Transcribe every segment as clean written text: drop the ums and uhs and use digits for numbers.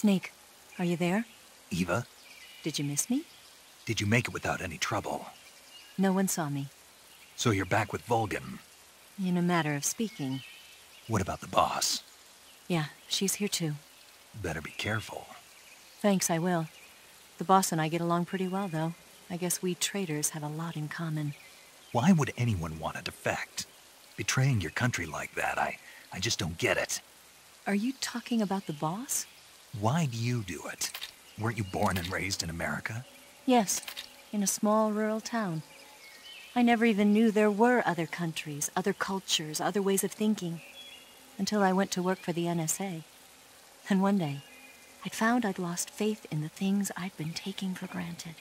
Snake, are you there? Eva? Did you miss me? Did you make it without any trouble? No one saw me. So you're back with Vulcan? In a matter of speaking. What about the boss? Yeah, she's here too. Better be careful. Thanks, I will. The boss and I get along pretty well, though. I guess we traitors have a lot in common. Why would anyone want to defect? Betraying your country like that, I just don't get it. Are you talking about the boss? Why do you do it? Weren't you born and raised in America? Yes, in a small rural town. I never even knew there were other countries, other cultures, other ways of thinking, until I went to work for the NSA. And one day, I'd found I'd lost faith in the things I'd been taking for granted.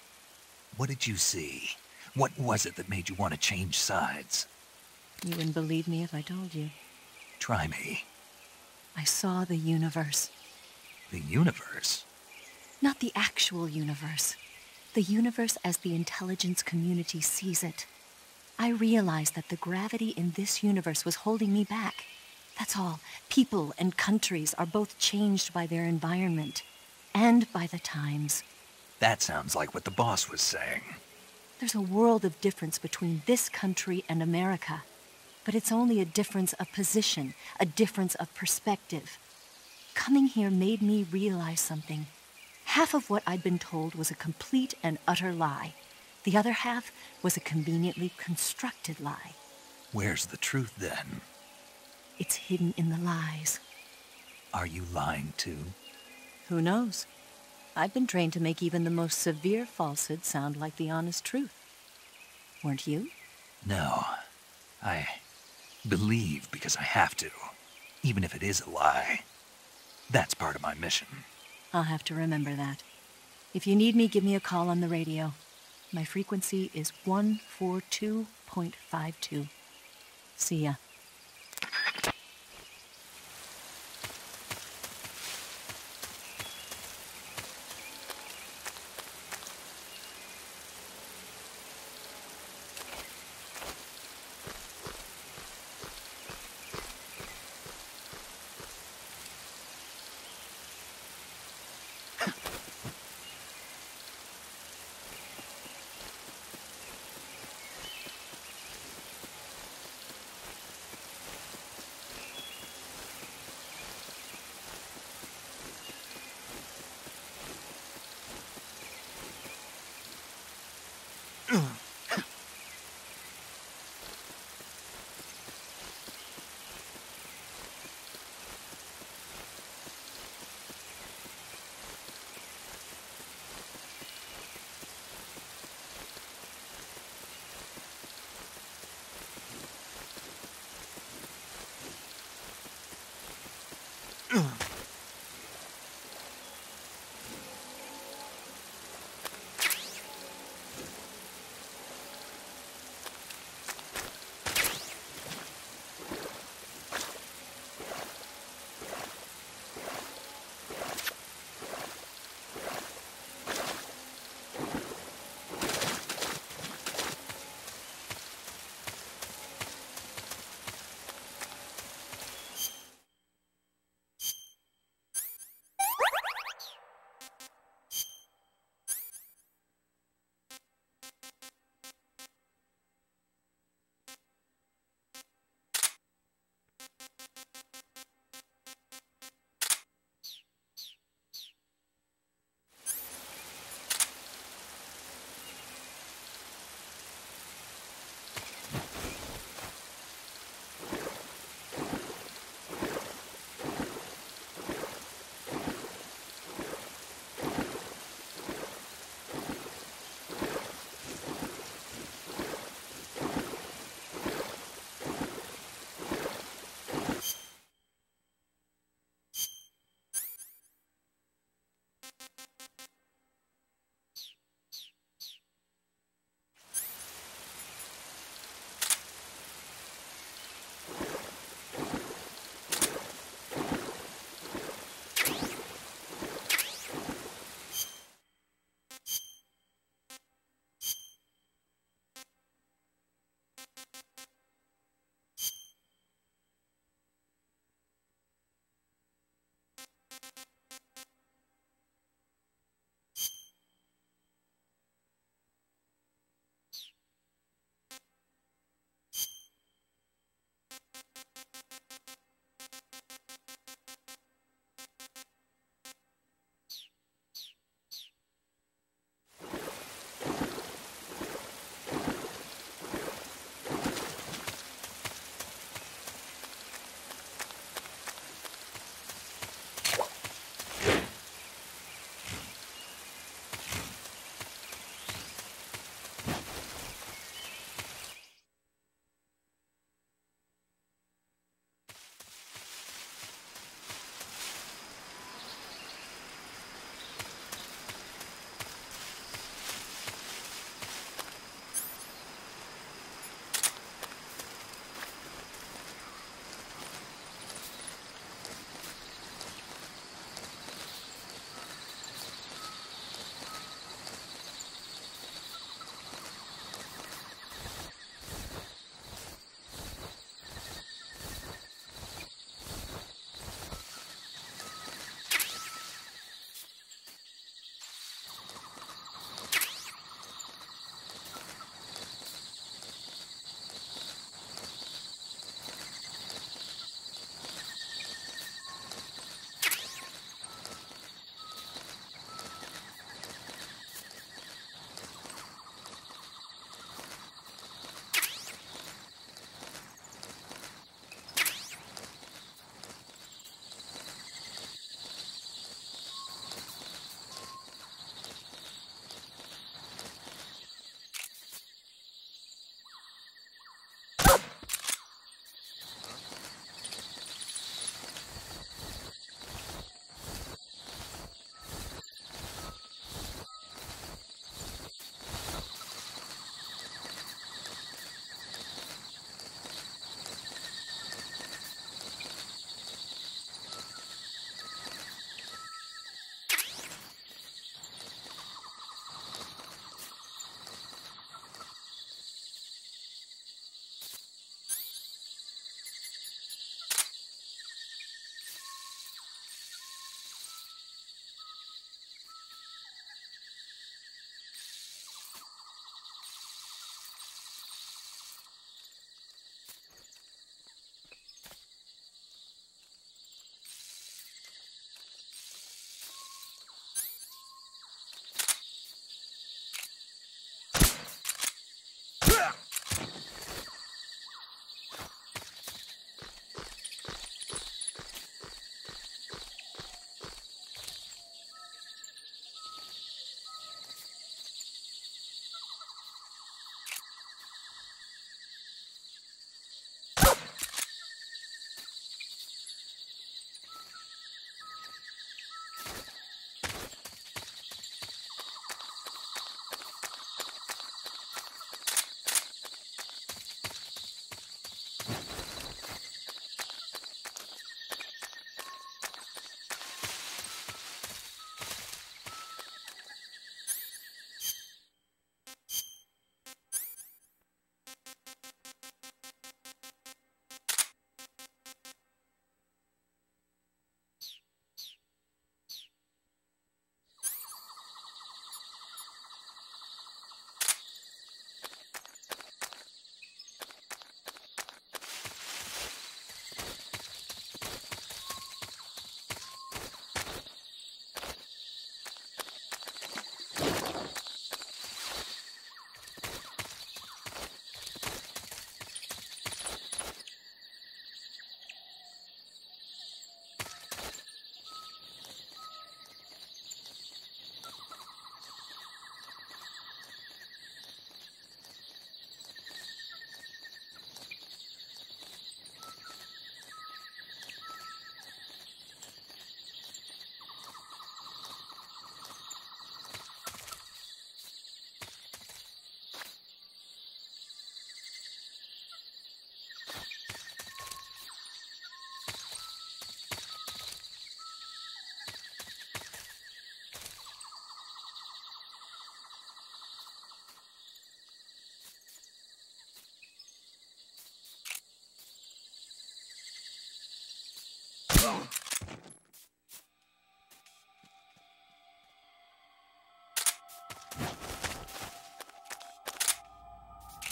What did you see? What was it that made you want to change sides? You wouldn't believe me if I told you. Try me. I saw the universe. The universe? Not the actual universe. The universe as the intelligence community sees it. I realized that the gravity in this universe was holding me back. That's all. People and countries are both changed by their environment and by the times. That sounds like what the boss was saying. There's a world of difference between this country and America. But it's only a difference of position, a difference of perspective. Coming here made me realize something. Half of what I'd been told was a complete and utter lie. The other half was a conveniently constructed lie. Where's the truth, then? It's hidden in the lies. Are you lying, too? Who knows? I've been trained to make even the most severe falsehood sound like the honest truth. Weren't you? No. I believe because I have to, even if it is a lie. That's part of my mission. I'll have to remember that. If you need me, give me a call on the radio. My frequency is 142.52. See ya.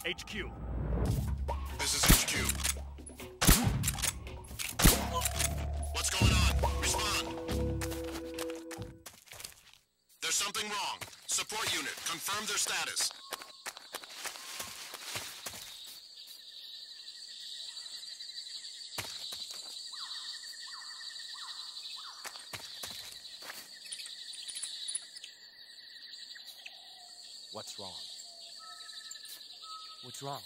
HQ. This is HQ. What's going on? Respond. There's something wrong. Support unit, confirm their status. What's wrong? What's wrong?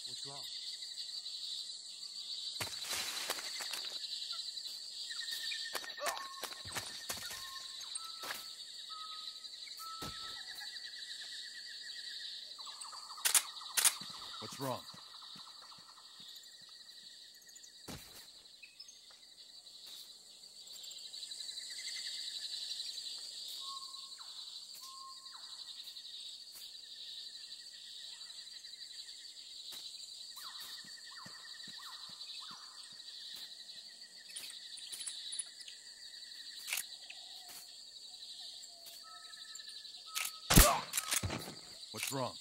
What's wrong? What's wrong? What's wrong?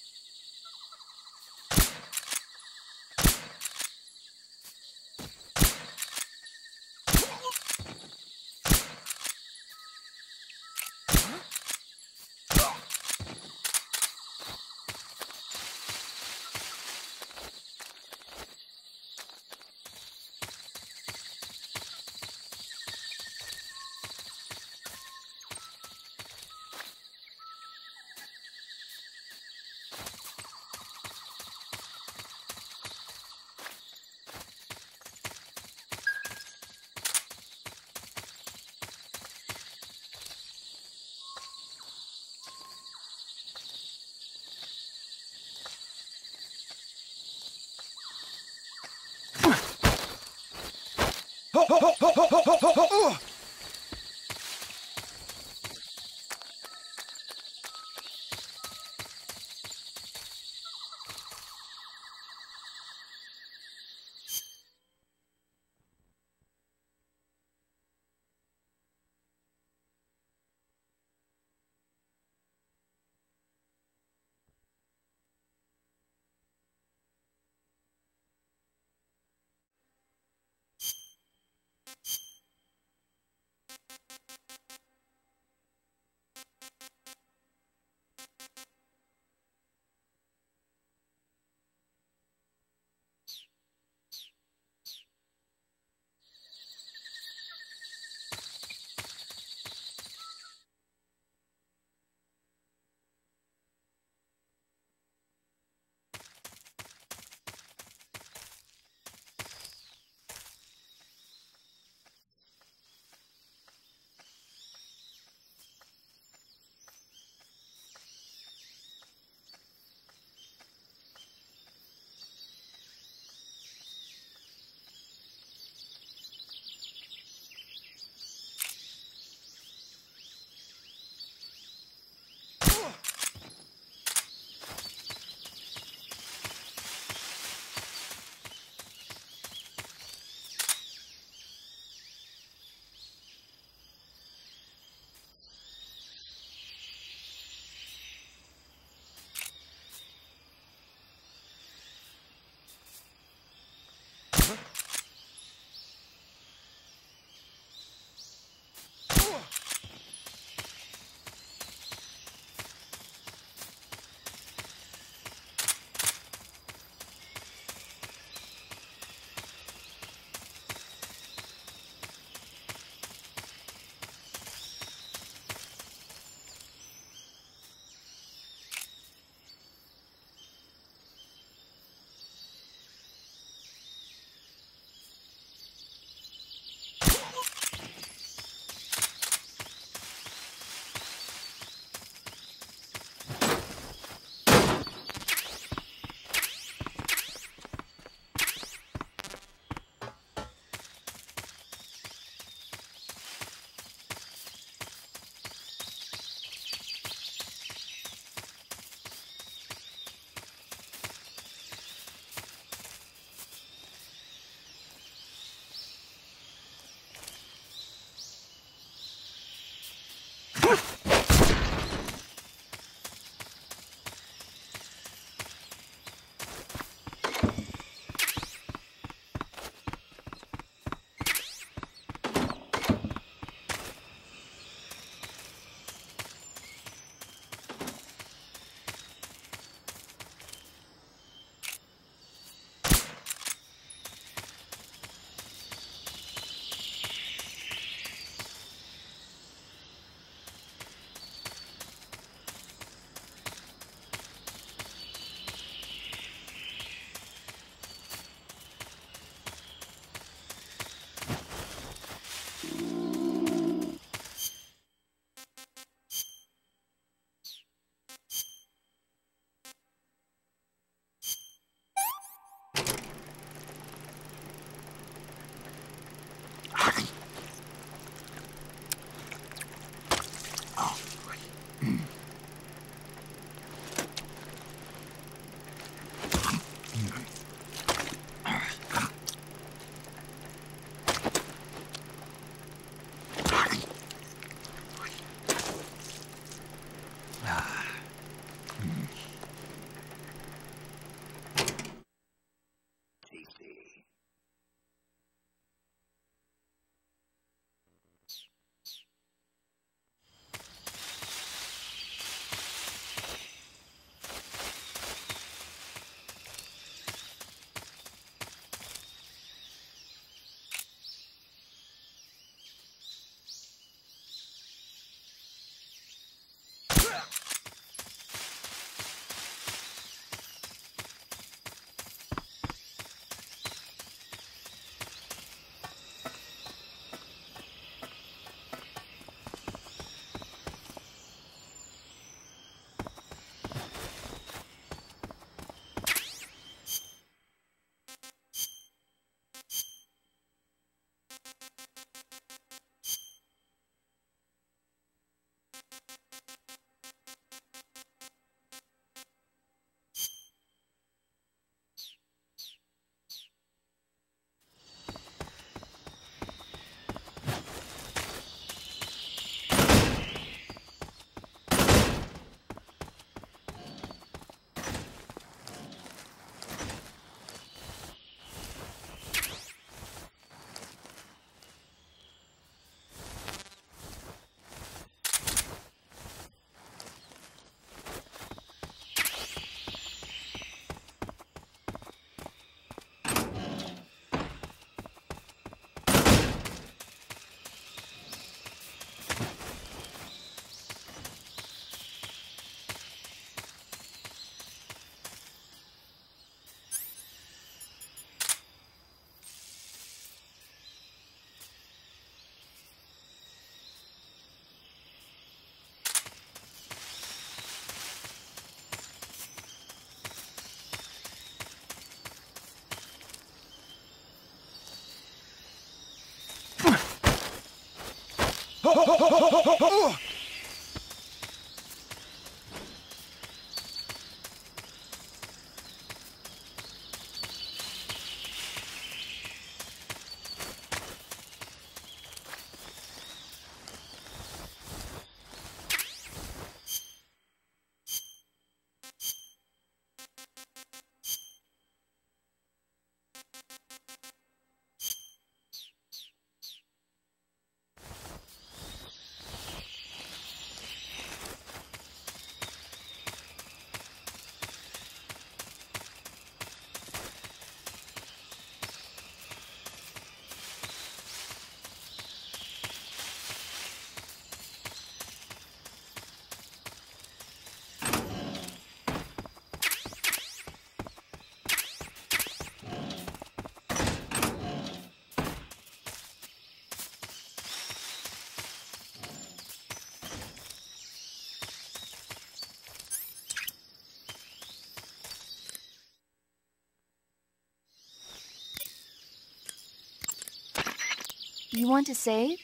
You want to save?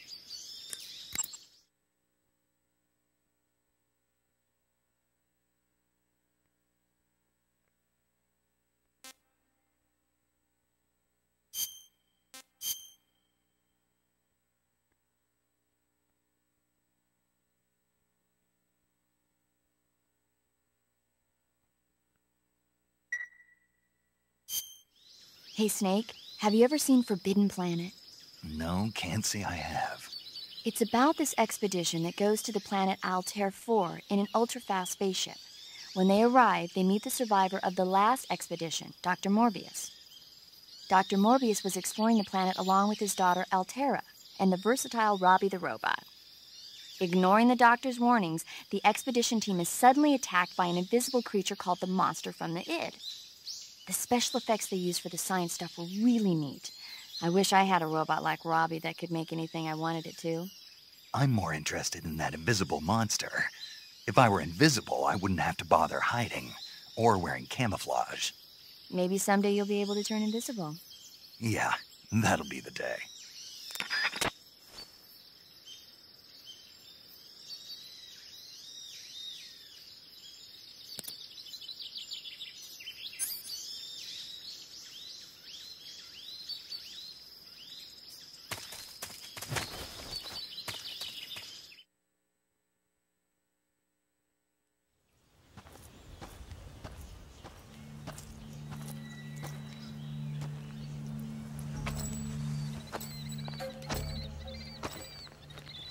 Hey, Snake, have you ever seen Forbidden Planet? No, can't say I have. It's about this expedition that goes to the planet Altair 4 in an ultra-fast spaceship. When they arrive, they meet the survivor of the last expedition, Dr. Morbius. Dr. Morbius was exploring the planet along with his daughter Altera and the versatile Robbie the robot. Ignoring the doctor's warnings, the expedition team is suddenly attacked by an invisible creature called the Monster from the Id. The special effects they used for the science stuff were really neat. I wish I had a robot like Robbie that could make anything I wanted it to. I'm more interested in that invisible monster. If I were invisible, I wouldn't have to bother hiding or wearing camouflage. Maybe someday you'll be able to turn invisible. Yeah, that'll be the day.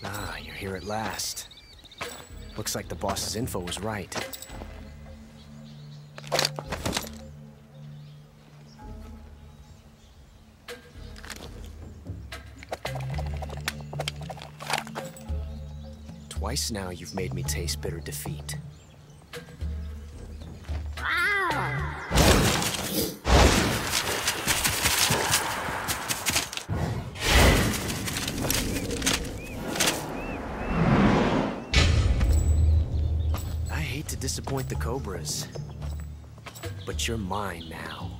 Ah, you're here at last. Looks like the boss's info was right. Twice now you've made me taste bitter defeat. Disappoint the Cobras, but you're mine now.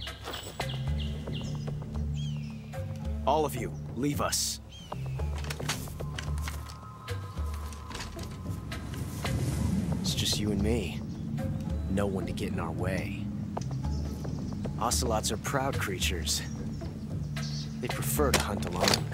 All of you, leave us. It's just you and me. No one to get in our way. Ocelots are proud creatures. They prefer to hunt alone.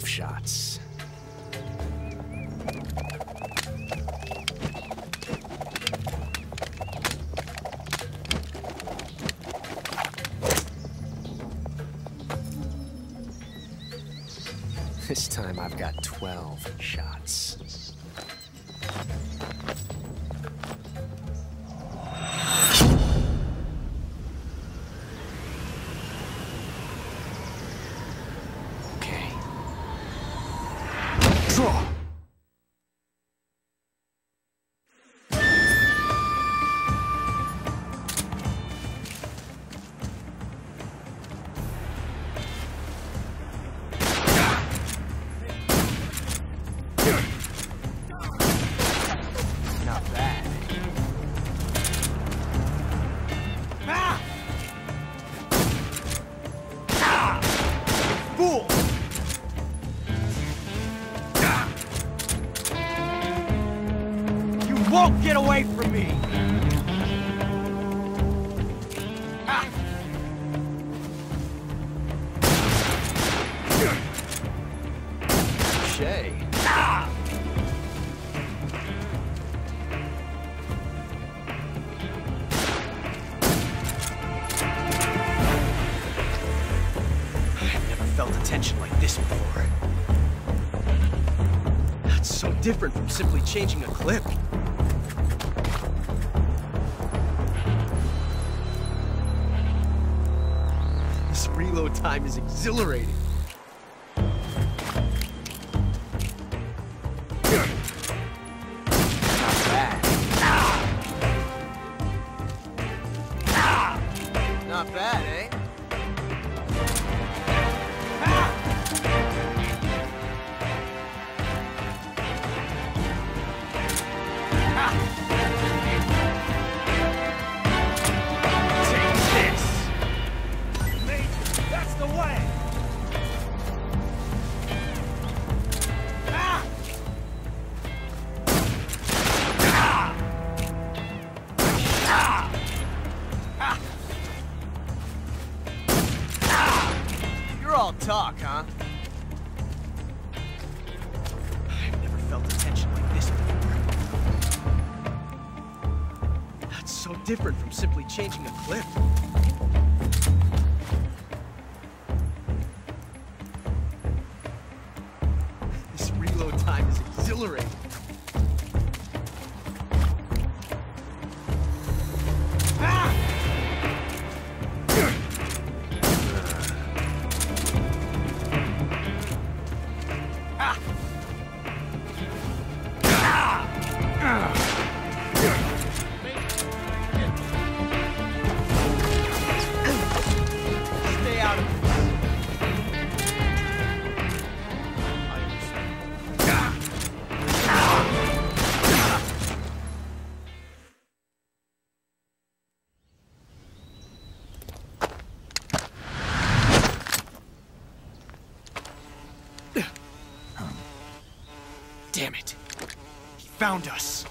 Shots. This time I've got 12 shots. Not bad. Ah! Ah! Fool! Ah! You won't get away from me! Ah! Shay. Ah! I've never felt a tension like this before. That's so different from simply changing a clip. This reload time is exhilarating. Not bad. Not bad, eh? Take this! Mate, that's the way! Ah! Ah! Ah! Ah! Ah! You're all talk, huh? I've never felt a tension like this before. That's so different from simply changing a clip. This reload time is exhilarating. Ah! Ah! Ah! Stay out of this. Damn it. He found us.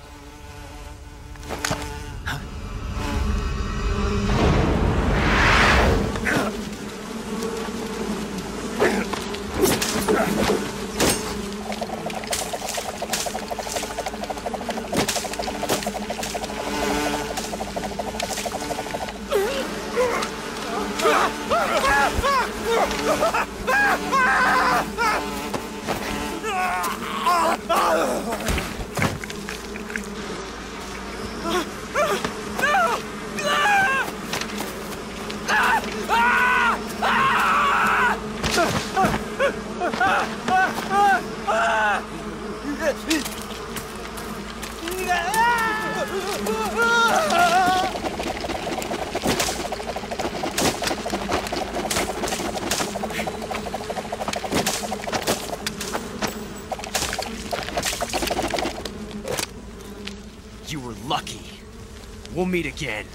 You were lucky. We'll meet again.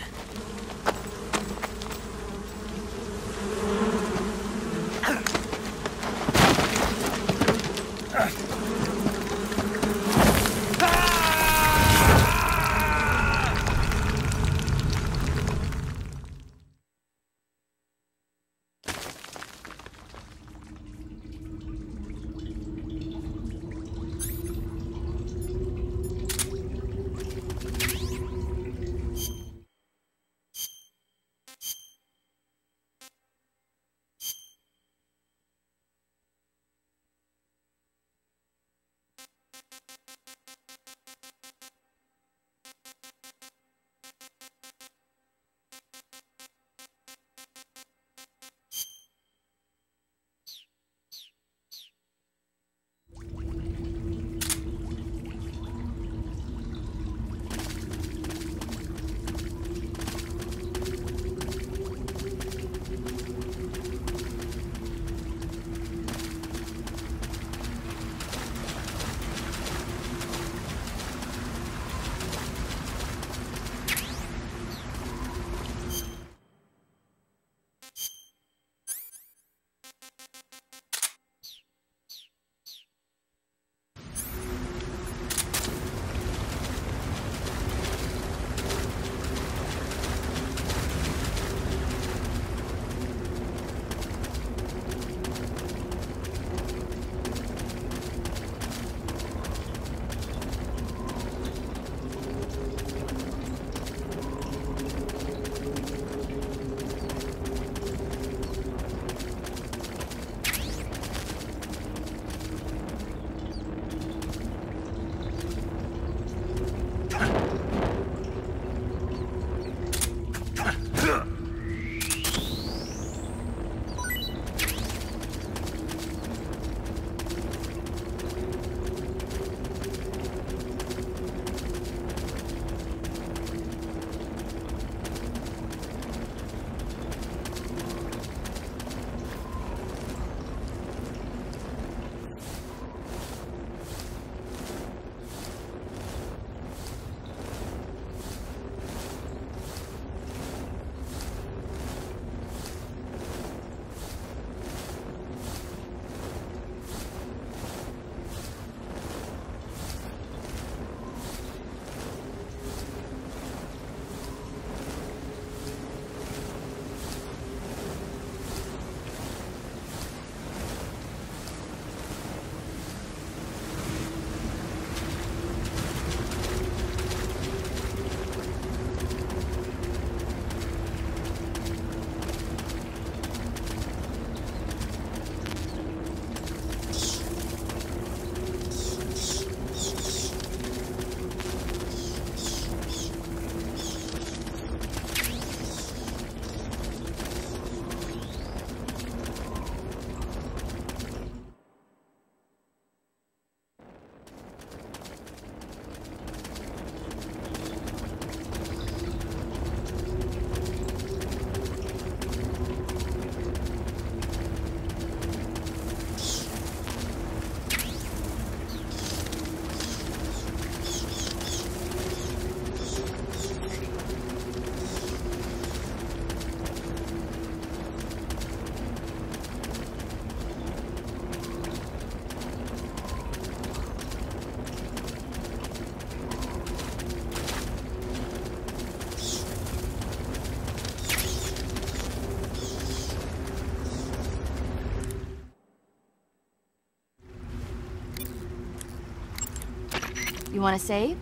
You want to save?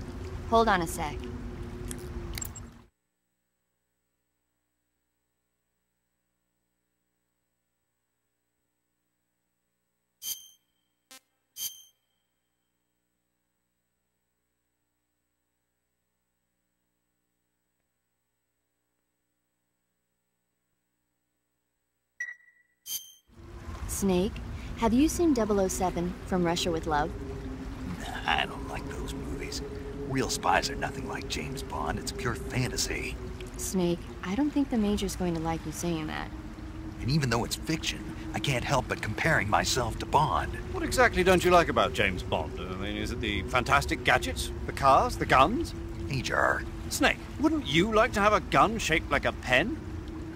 Hold on a sec. Snake, have you seen 007 from Russia with Love? Nah, I don't like those movies. Real spies are nothing like James Bond. It's pure fantasy. Snake, I don't think the Major's going to like you saying that. And even though it's fiction, I can't help but comparing myself to Bond. What exactly don't you like about James Bond? I mean, is it the fantastic gadgets? The cars? The guns? Major, Snake, wouldn't you like to have a gun shaped like a pen?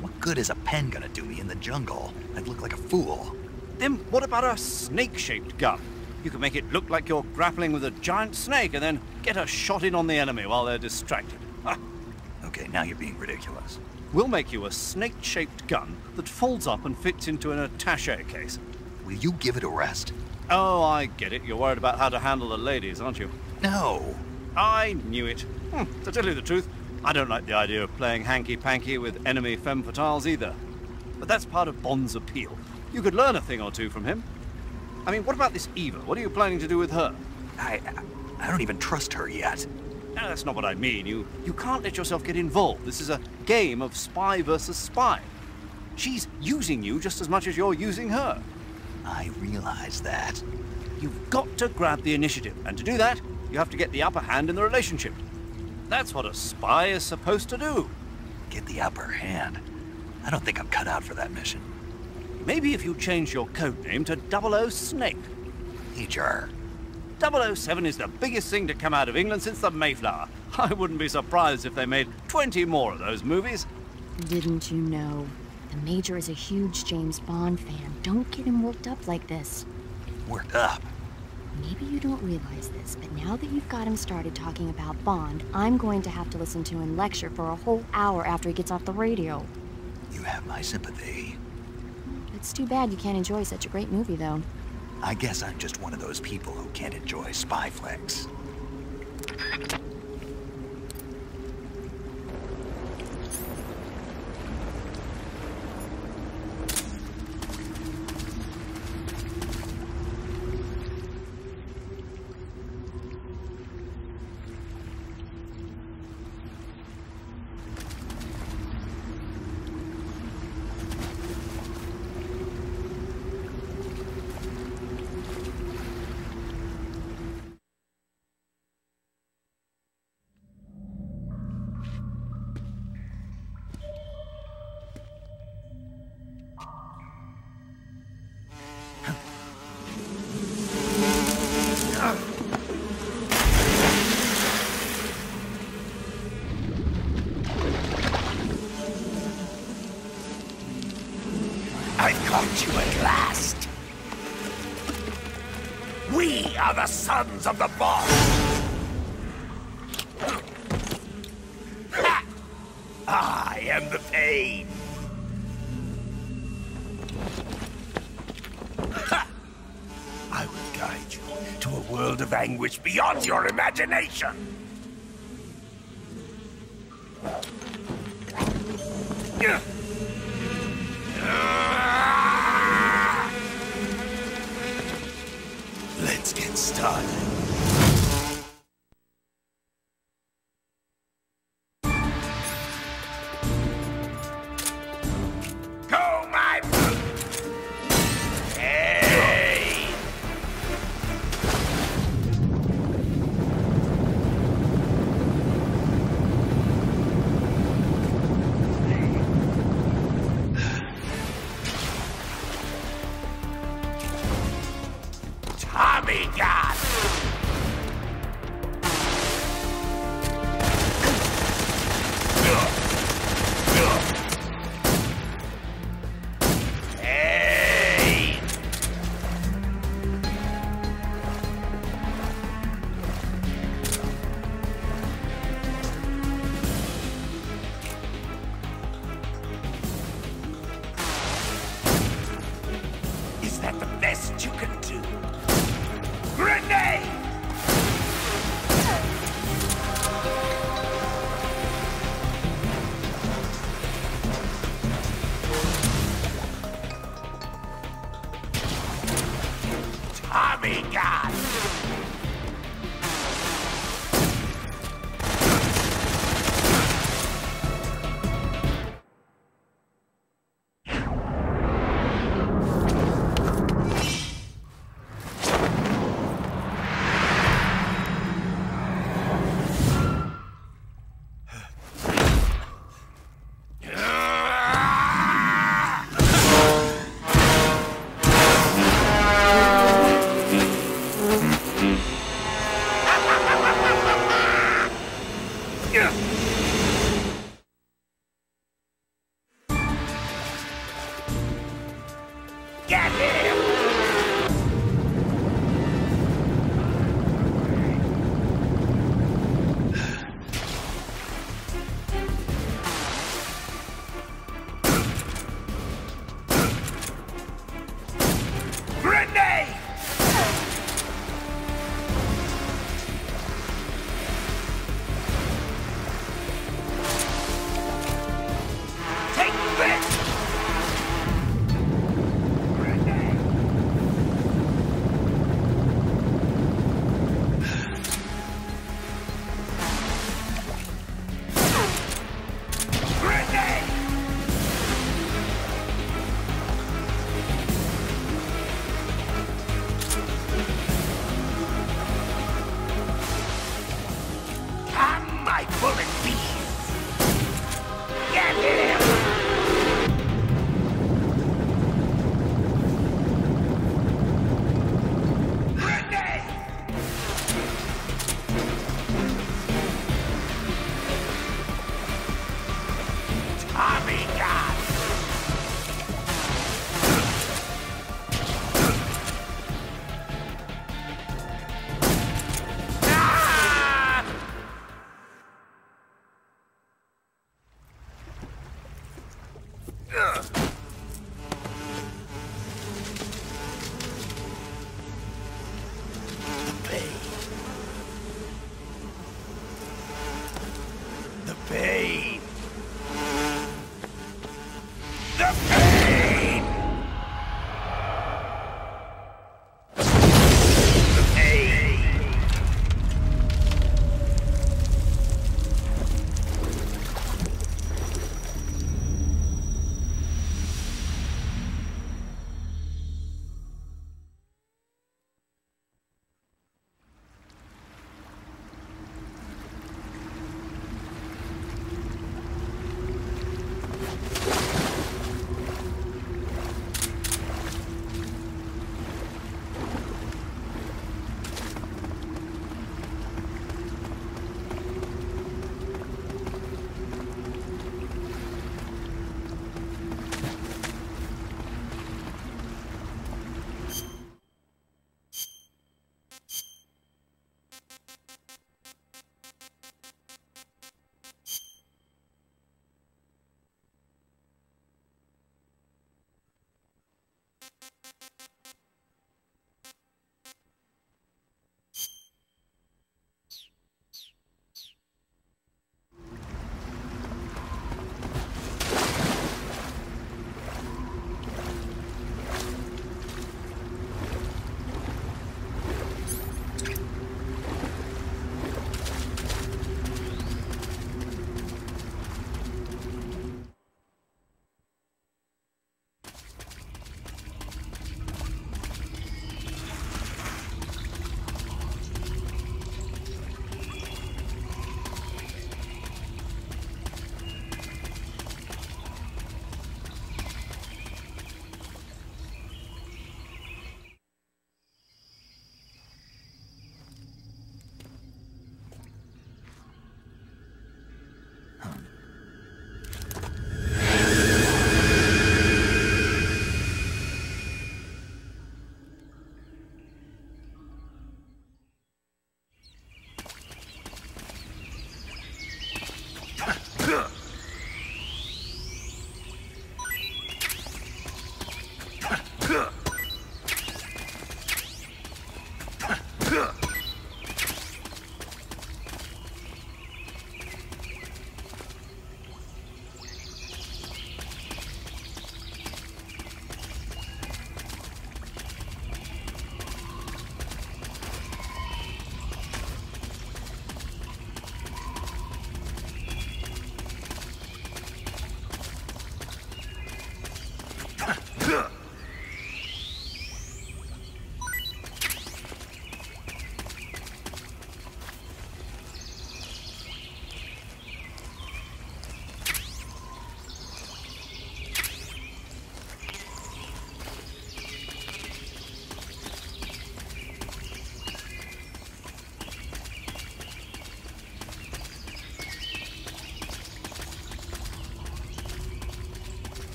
what good is a pen gonna do me in the jungle? I'd look like a fool. Then what about a snake-shaped gun? You can make it look like you're grappling with a giant snake and then get a shot in on the enemy while they're distracted. Ah, Okay, now you're being ridiculous. we'll make you a snake-shaped gun that folds up and fits into an attaché case. Will you give it a rest? Oh, I get it. You're worried about how to handle the ladies, aren't you? No. I knew it. To tell you the truth, I don't like the idea of playing hanky-panky with enemy femme fatales either. But that's part of Bond's appeal. You could learn a thing or two from him. I mean, what about this Eva? What are you planning to do with her? I don't even trust her yet. No, that's not what I mean. You can't let yourself get involved. This is a game of spy versus spy. She's using you just as much as you're using her. I realize that. You've got to grab the initiative, and to do that, you have to get the upper hand in the relationship. That's what a spy is supposed to do. Get the upper hand. I don't think I'm cut out for that mission. Maybe if you change your code name to 00 Snake. Major, 007 is the biggest thing to come out of England since the Mayflower. I wouldn't be surprised if they made 20 more of those movies. Didn't you know? The Major is a huge James Bond fan. Don't get him worked up like this. worked up. Maybe you don't realize this, but now that you've got him started talking about Bond, I'm going to have to listen to him lecture for a whole hour after he gets off the radio. You have my sympathy. It's too bad you can't enjoy such a great movie, though. I guess I'm just one of those people who can't enjoy spy flicks. I've caught you at last. We are the sons of the boss. Ha! I am the pain. Ha! I will guide you to a world of anguish beyond your imagination. Let's get started. Go, my brute! Hey! Tommy gun! Hey! Is that the best you can do? Grenade! The pain! The pain! The pain!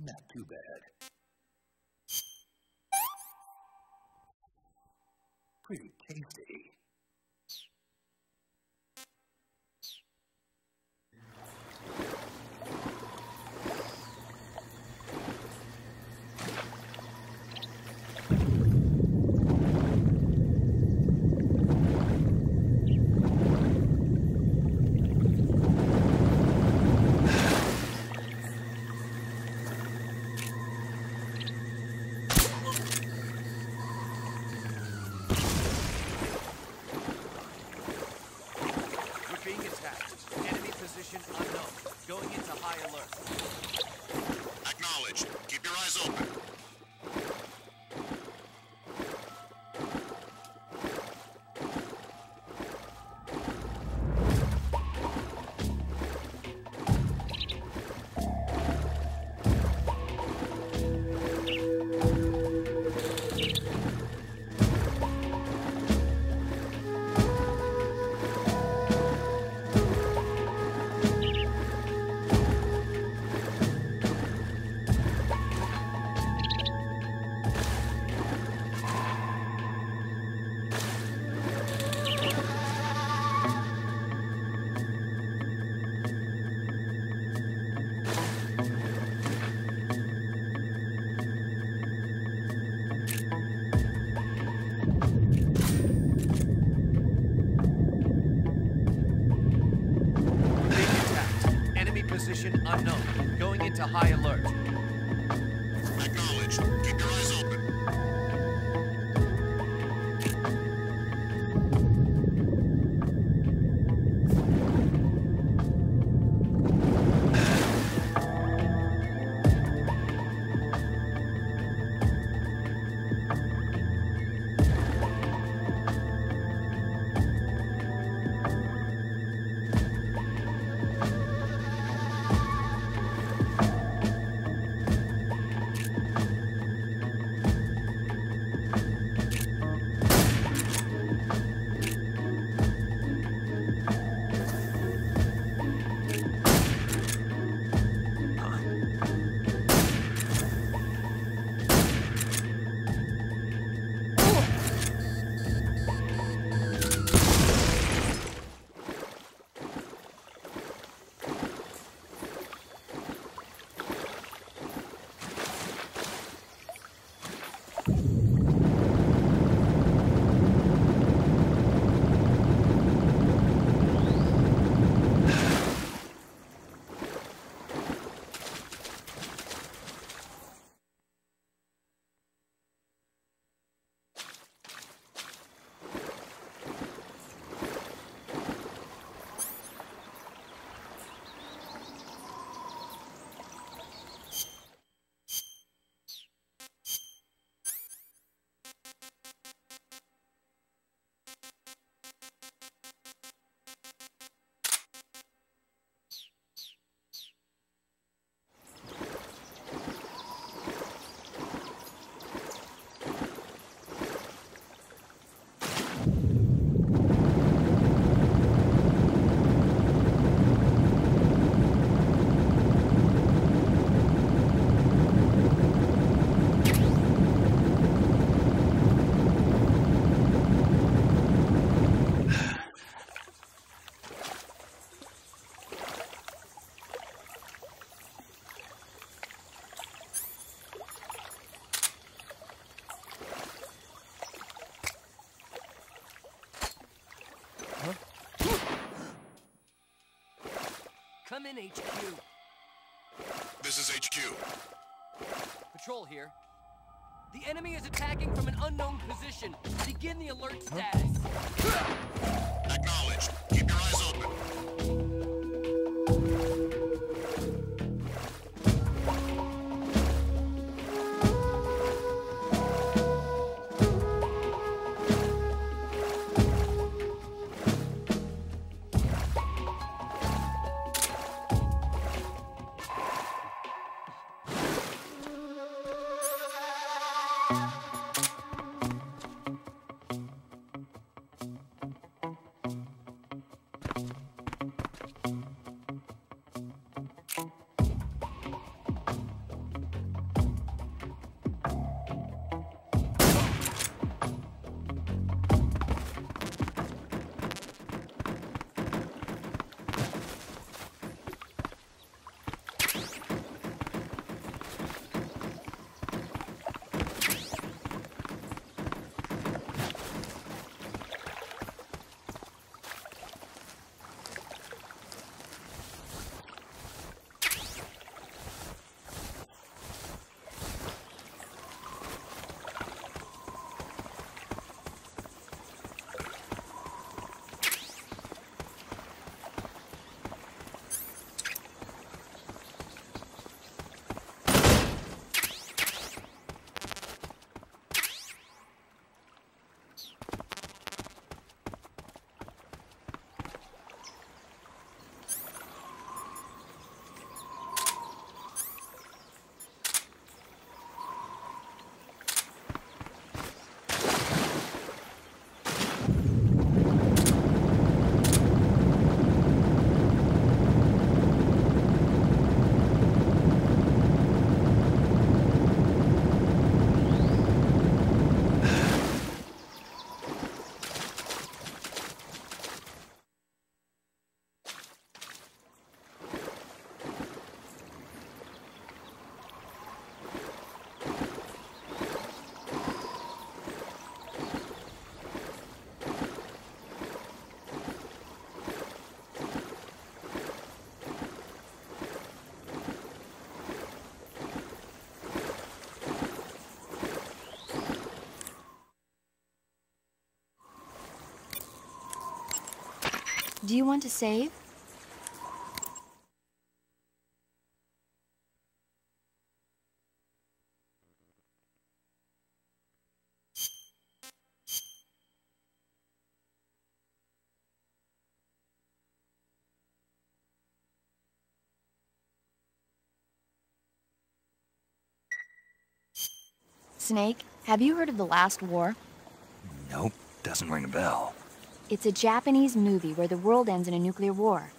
Not too bad. Pretty tasty. Position unknown. Going into high alert. Acknowledged. Keep your eyes open. Come in, HQ. This is HQ. Patrol here. The enemy is attacking from an unknown position. Begin the alert status. Acknowledged. Keep your eyes open. Do you want to save? Snake, have you heard of The Last War? Nope, doesn't ring a bell. It's a Japanese movie where the world ends in a nuclear war.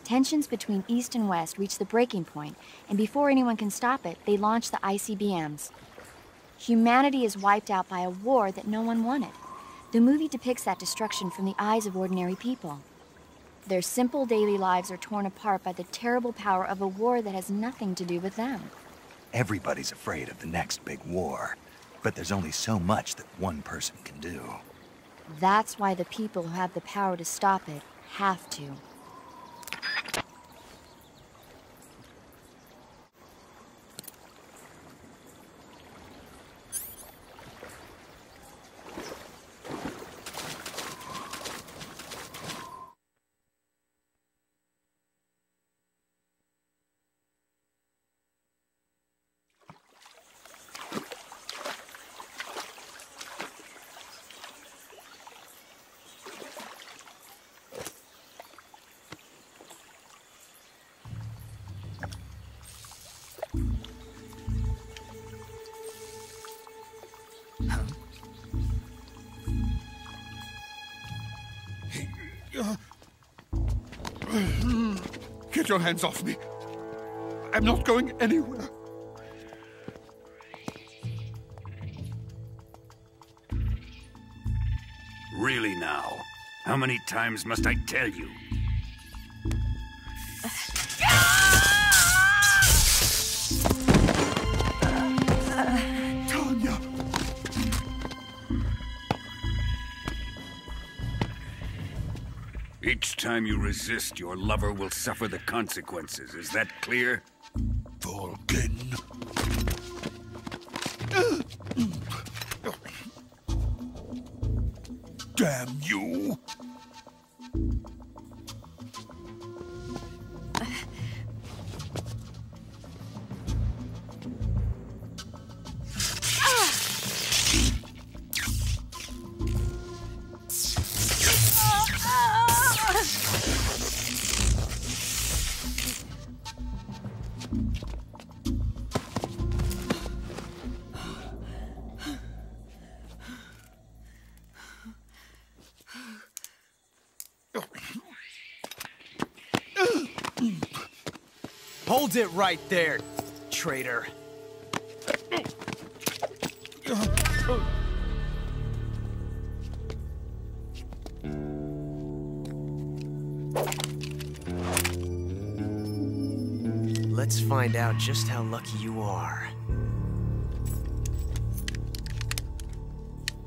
Tensions between East and West reach the breaking point, and before anyone can stop it, they launch the ICBMs. Humanity is wiped out by a war that no one wanted. The movie depicts that destruction from the eyes of ordinary people. Their simple daily lives are torn apart by the terrible power of a war that has nothing to do with them. Everybody's afraid of the next big war, but there's only so much that one person can do. That's why the people who have the power to stop it have to. Get your hands off me. I'm not going anywhere. Really now? How many times must I tell you? Tanya! Each time you resist, your lover will suffer the consequences. Is that clear? Vulcan. Damn you! Hold it right there, traitor. Let's find out just how lucky you are.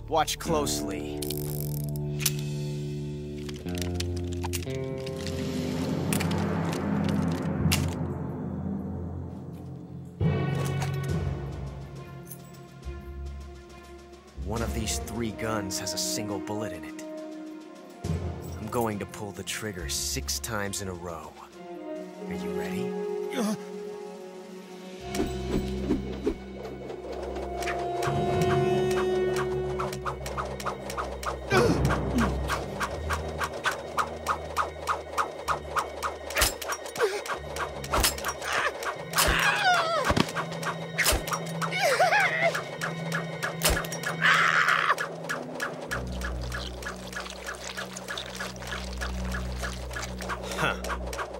Watch closely. One of these 3 guns has a single bullet in it. I'm going to pull the trigger 6 times in a row. Are you ready? Huh.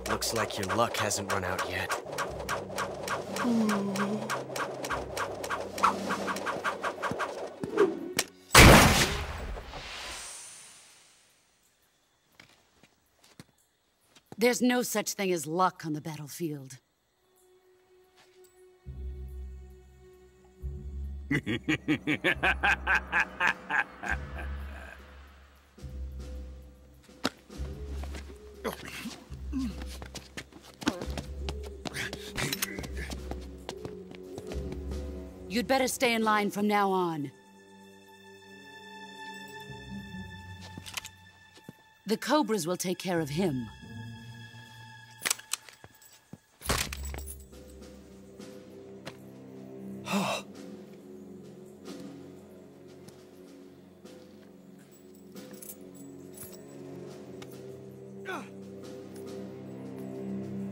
Looks like your luck hasn't run out yet. There's no such thing as luck on the battlefield. You'd better stay in line from now on. The Cobras will take care of him.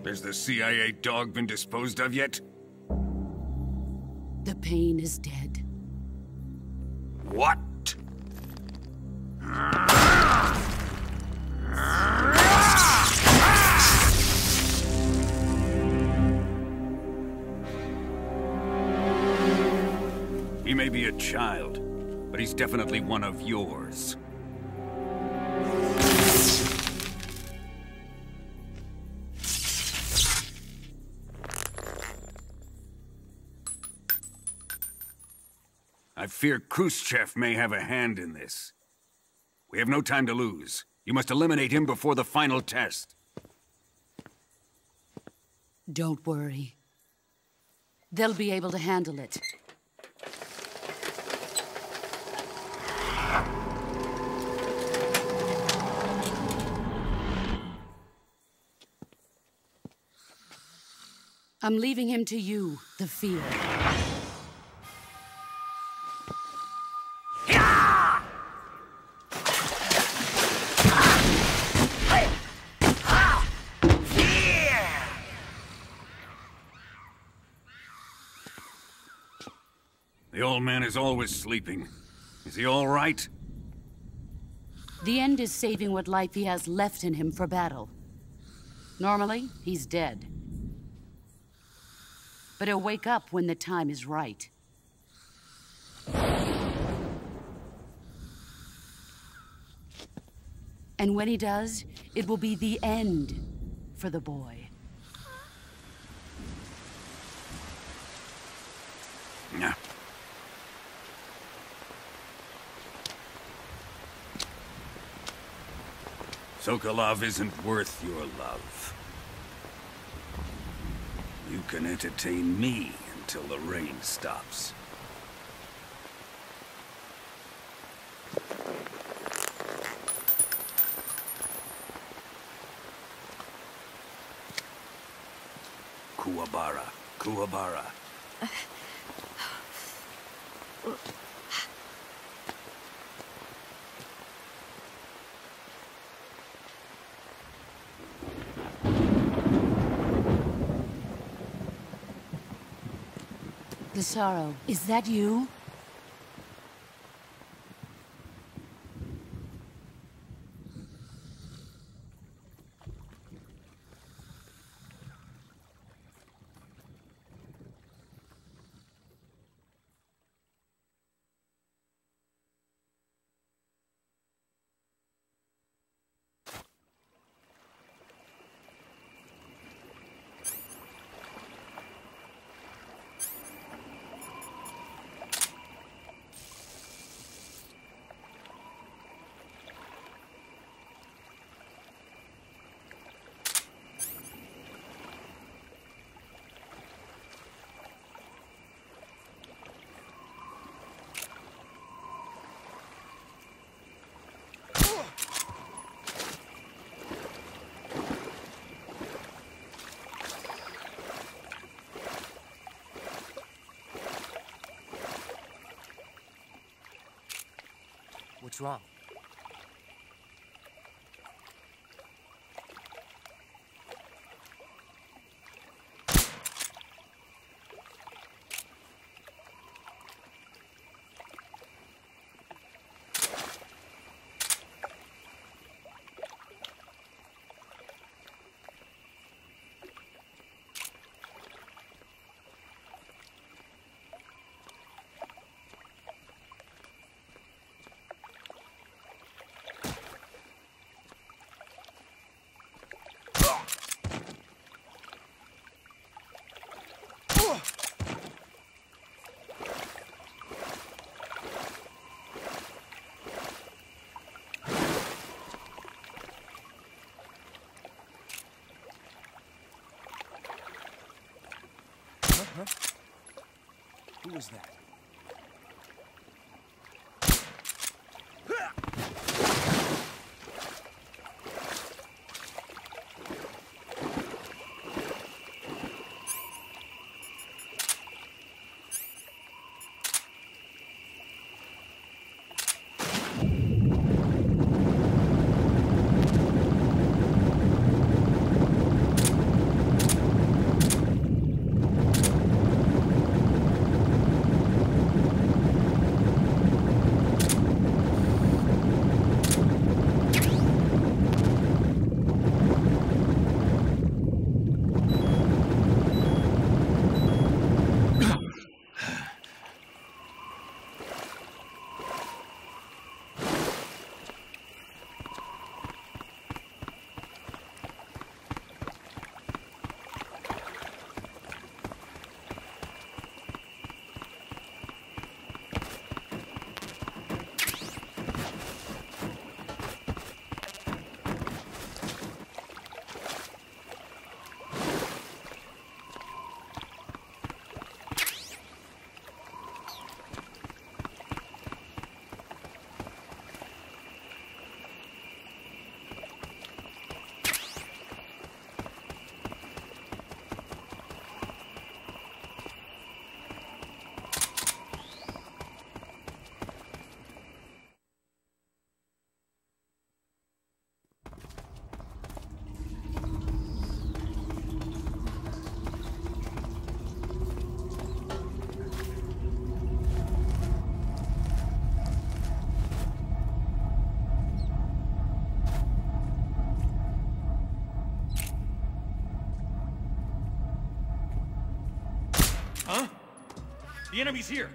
Has the CIA dog been disposed of yet? The pain is dead. What? He may be a child, but he's definitely one of yours. I fear Khrushchev may have a hand in this. We have no time to lose. You must eliminate him before the final test. Don't worry. They'll be able to handle it. I'm leaving him to you, the field. The old man is always sleeping. Is he all right? The end is saving what life he has left in him for battle. Normally, he's dead. But he'll wake up when the time is right. And when he does, it will be the end for the boy. Yeah. Sokolov isn't worth your love. You can entertain me until the rain stops. Kuwabara, Kuwabara. Lazaro, is that you? What's wrong? Huh? Who was that? The enemy's here!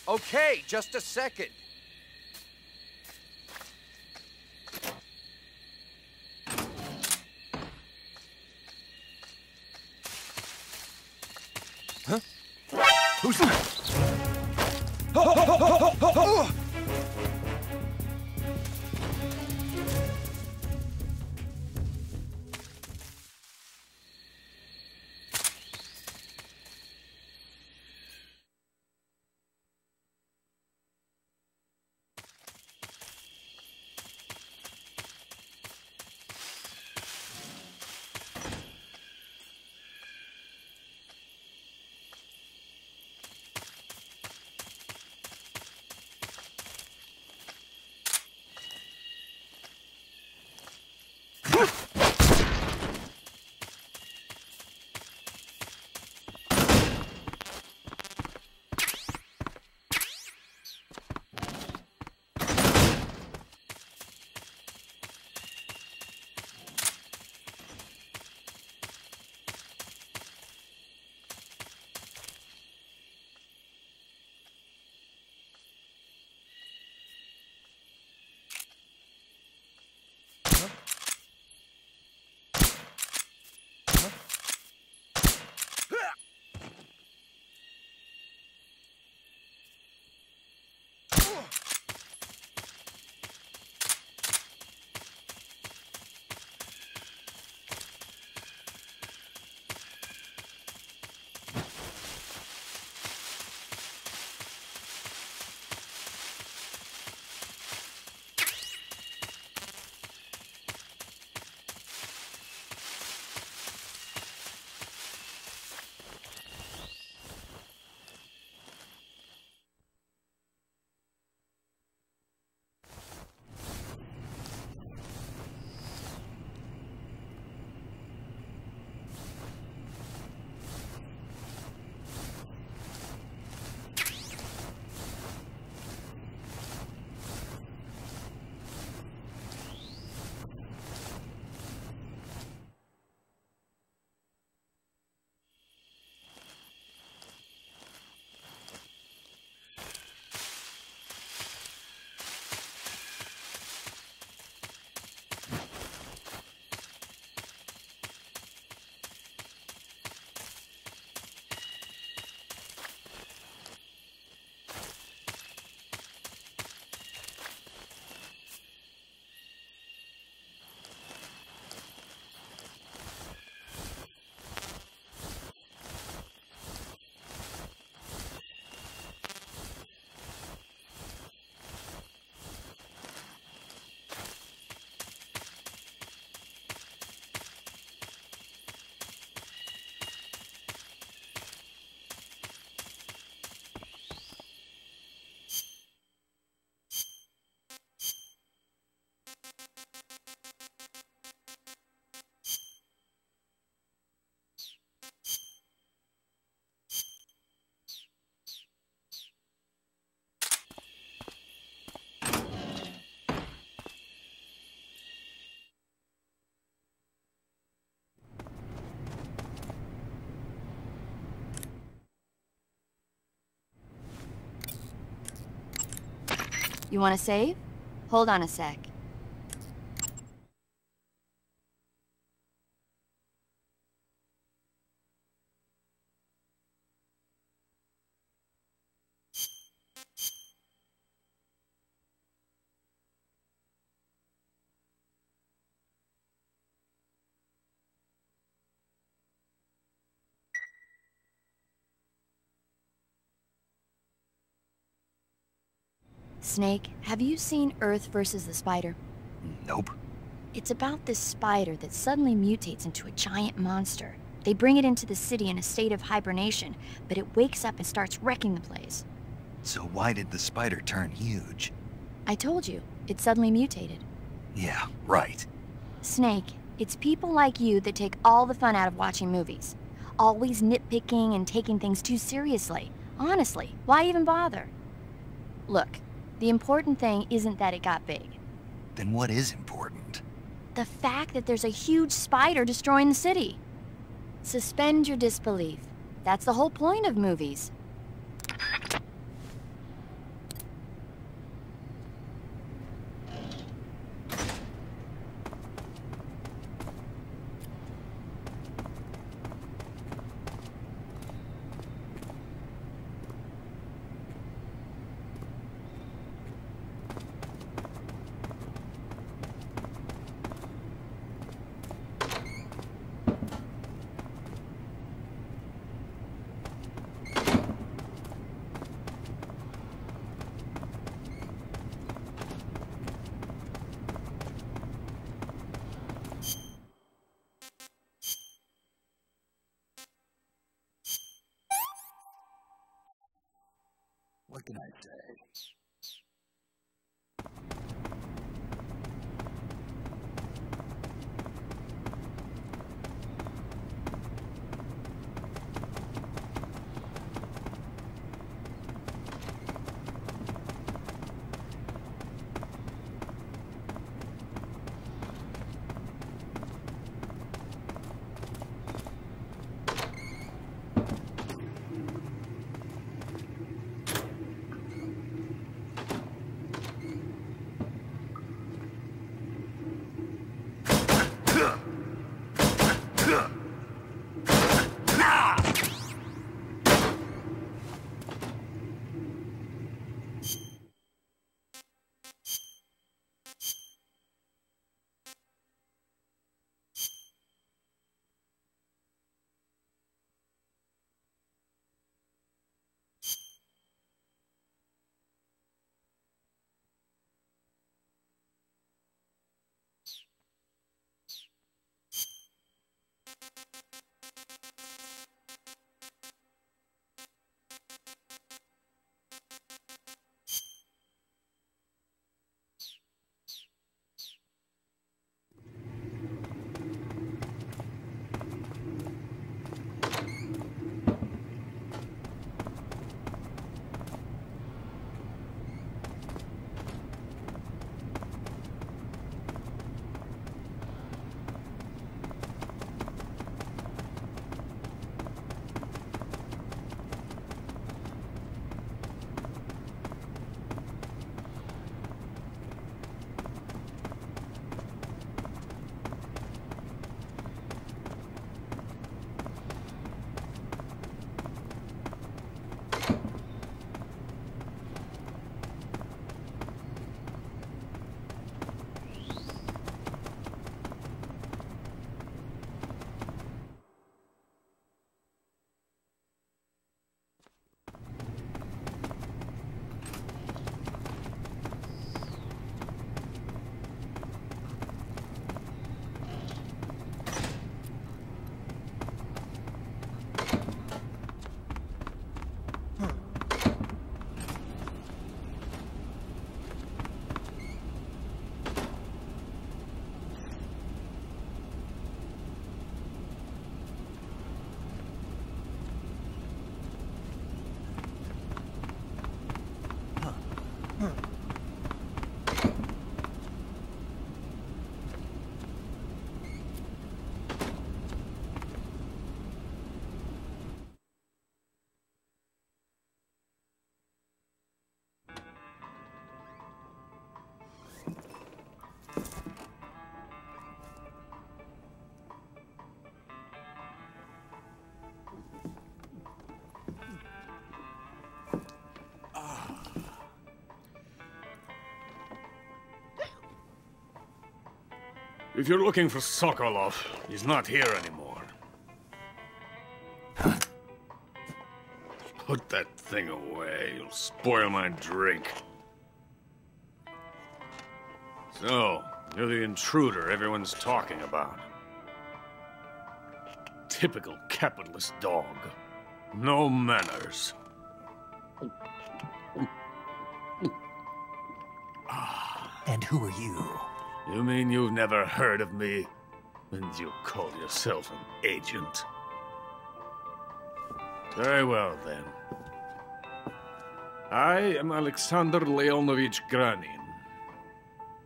Okay, just a second. Huh? Who's that? Oh! You want to save? Hold on a sec. Snake, have you seen Earth versus the Spider? Nope. It's about this spider that suddenly mutates into a giant monster. They bring it into the city in a state of hibernation, but it wakes up and starts wrecking the place. So why did the spider turn huge? I told you, it suddenly mutated. Yeah, right. Snake, it's people like you that take all the fun out of watching movies. Always nitpicking and taking things too seriously. Honestly, why even bother? Look, the important thing isn't that it got big. Then what is important? The fact that there's a huge spider destroying the city. Suspend your disbelief. That's the whole point of movies. What can I say? If you're looking for Sokolov, he's not here anymore. Put that thing away. You'll spoil my drink. So, you're the intruder everyone's talking about. Typical capitalist dog. No manners. And who are you? You mean you've never heard of me? And you call yourself an agent? Very well, then. I am Alexander Leonovich Granin.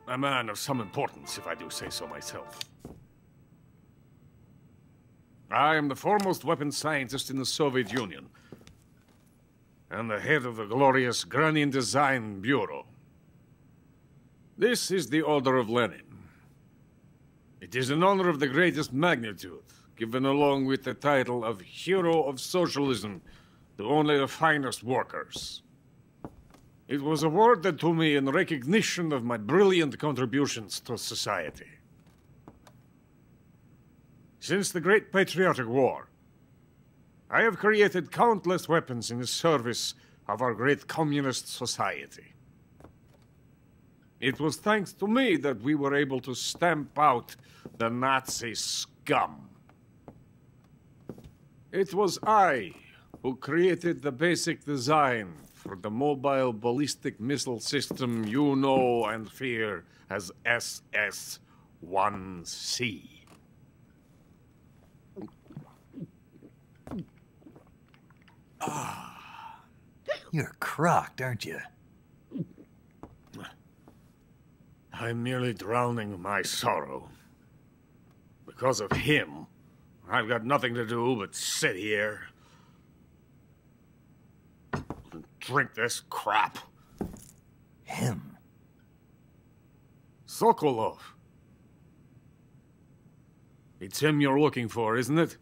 A man of some importance, if I do say so myself. I am the foremost weapons scientist in the Soviet Union, and the head of the glorious Granin Design Bureau. This is the Order of Lenin. It is an honor of the greatest magnitude, given along with the title of Hero of Socialism to only the finest workers. It was awarded to me in recognition of my brilliant contributions to society. Since the Great Patriotic War, I have created countless weapons in the service of our great communist society. It was thanks to me that we were able to stamp out the Nazi scum. It was I who created the basic design for the mobile ballistic missile system you know and fear as SS-1C. You're crocked, aren't you? I'm merely drowning my sorrow. Because of him, I've got nothing to do but sit here and drink this crap. Him? Sokolov. It's him you're looking for, isn't it?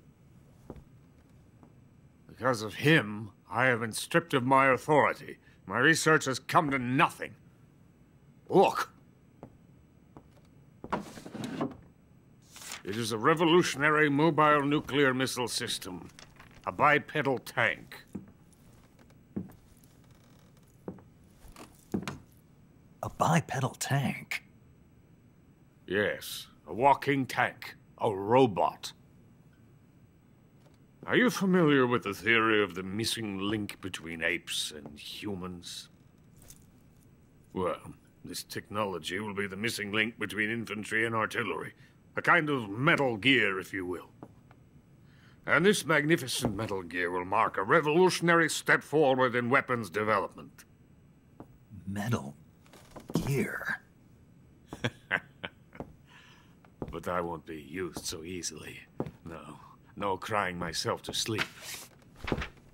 Because of him, I have been stripped of my authority. My research has come to nothing. Look. It is a revolutionary mobile nuclear missile system. A bipedal tank. A bipedal tank? Yes, a walking tank. A robot. Are you familiar with the theory of the missing link between apes and humans? Well, this technology will be the missing link between infantry and artillery. A kind of Metal Gear, if you will. And this magnificent Metal Gear will mark a revolutionary step forward in weapons development. Metal Gear? But I won't be used so easily. No crying myself to sleep.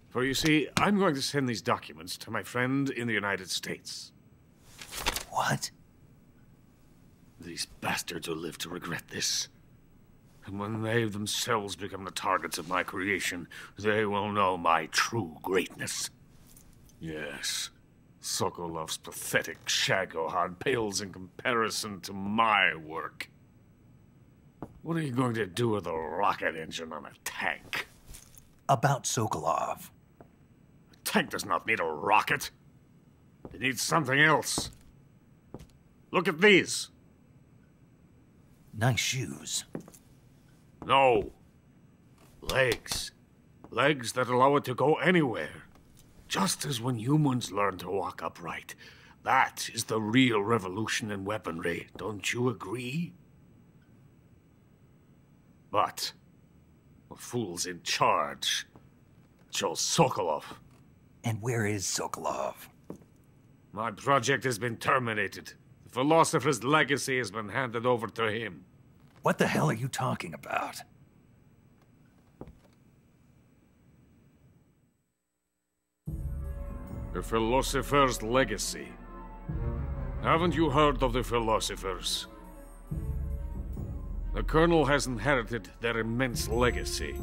For you see, I'm going to send these documents to my friend in the United States. What? These bastards will live to regret this. And when they themselves become the targets of my creation, they will know my true greatness. Yes, Sokolov's pathetic Shagohod pales in comparison to my work. What are you going to do with a rocket engine on a tank? About Sokolov. A tank does not need a rocket. It needs something else. Look at these. Nice shoes. No. Legs. Legs that allow it to go anywhere. Just as when humans learn to walk upright. That is the real revolution in weaponry. Don't you agree? But the fool's in charge. Joe Sokolov. And where is Sokolov? My project has been terminated. The philosopher's legacy has been handed over to him. What the hell are you talking about? The philosopher's legacy. Haven't you heard of the philosophers? The Colonel has inherited their immense legacy.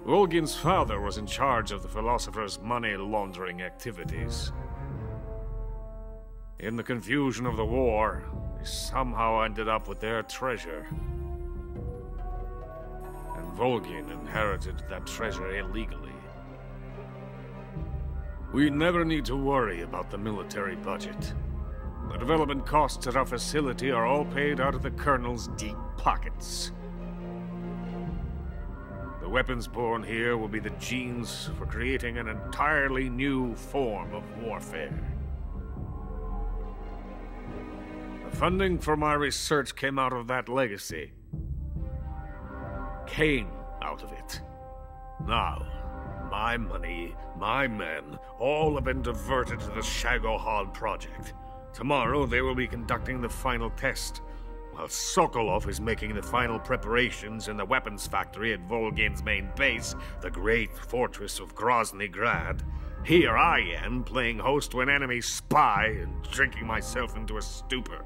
Volgin's father was in charge of the philosophers' money laundering activities. In the confusion of the war, they somehow ended up with their treasure. And Volgin inherited that treasure illegally. We never need to worry about the military budget. The development costs at our facility are all paid out of the Colonel's deep pockets. The weapons born here will be the genes for creating an entirely new form of warfare. The funding for my research came out of that legacy. Came out of it. Now, my money, my men, all have been diverted to the Shagohod project. Tomorrow, they will be conducting the final test, while Sokolov is making the final preparations in the weapons factory at Volgin's main base, the great fortress of Grozny Grad. Here I am, playing host to an enemy spy and drinking myself into a stupor.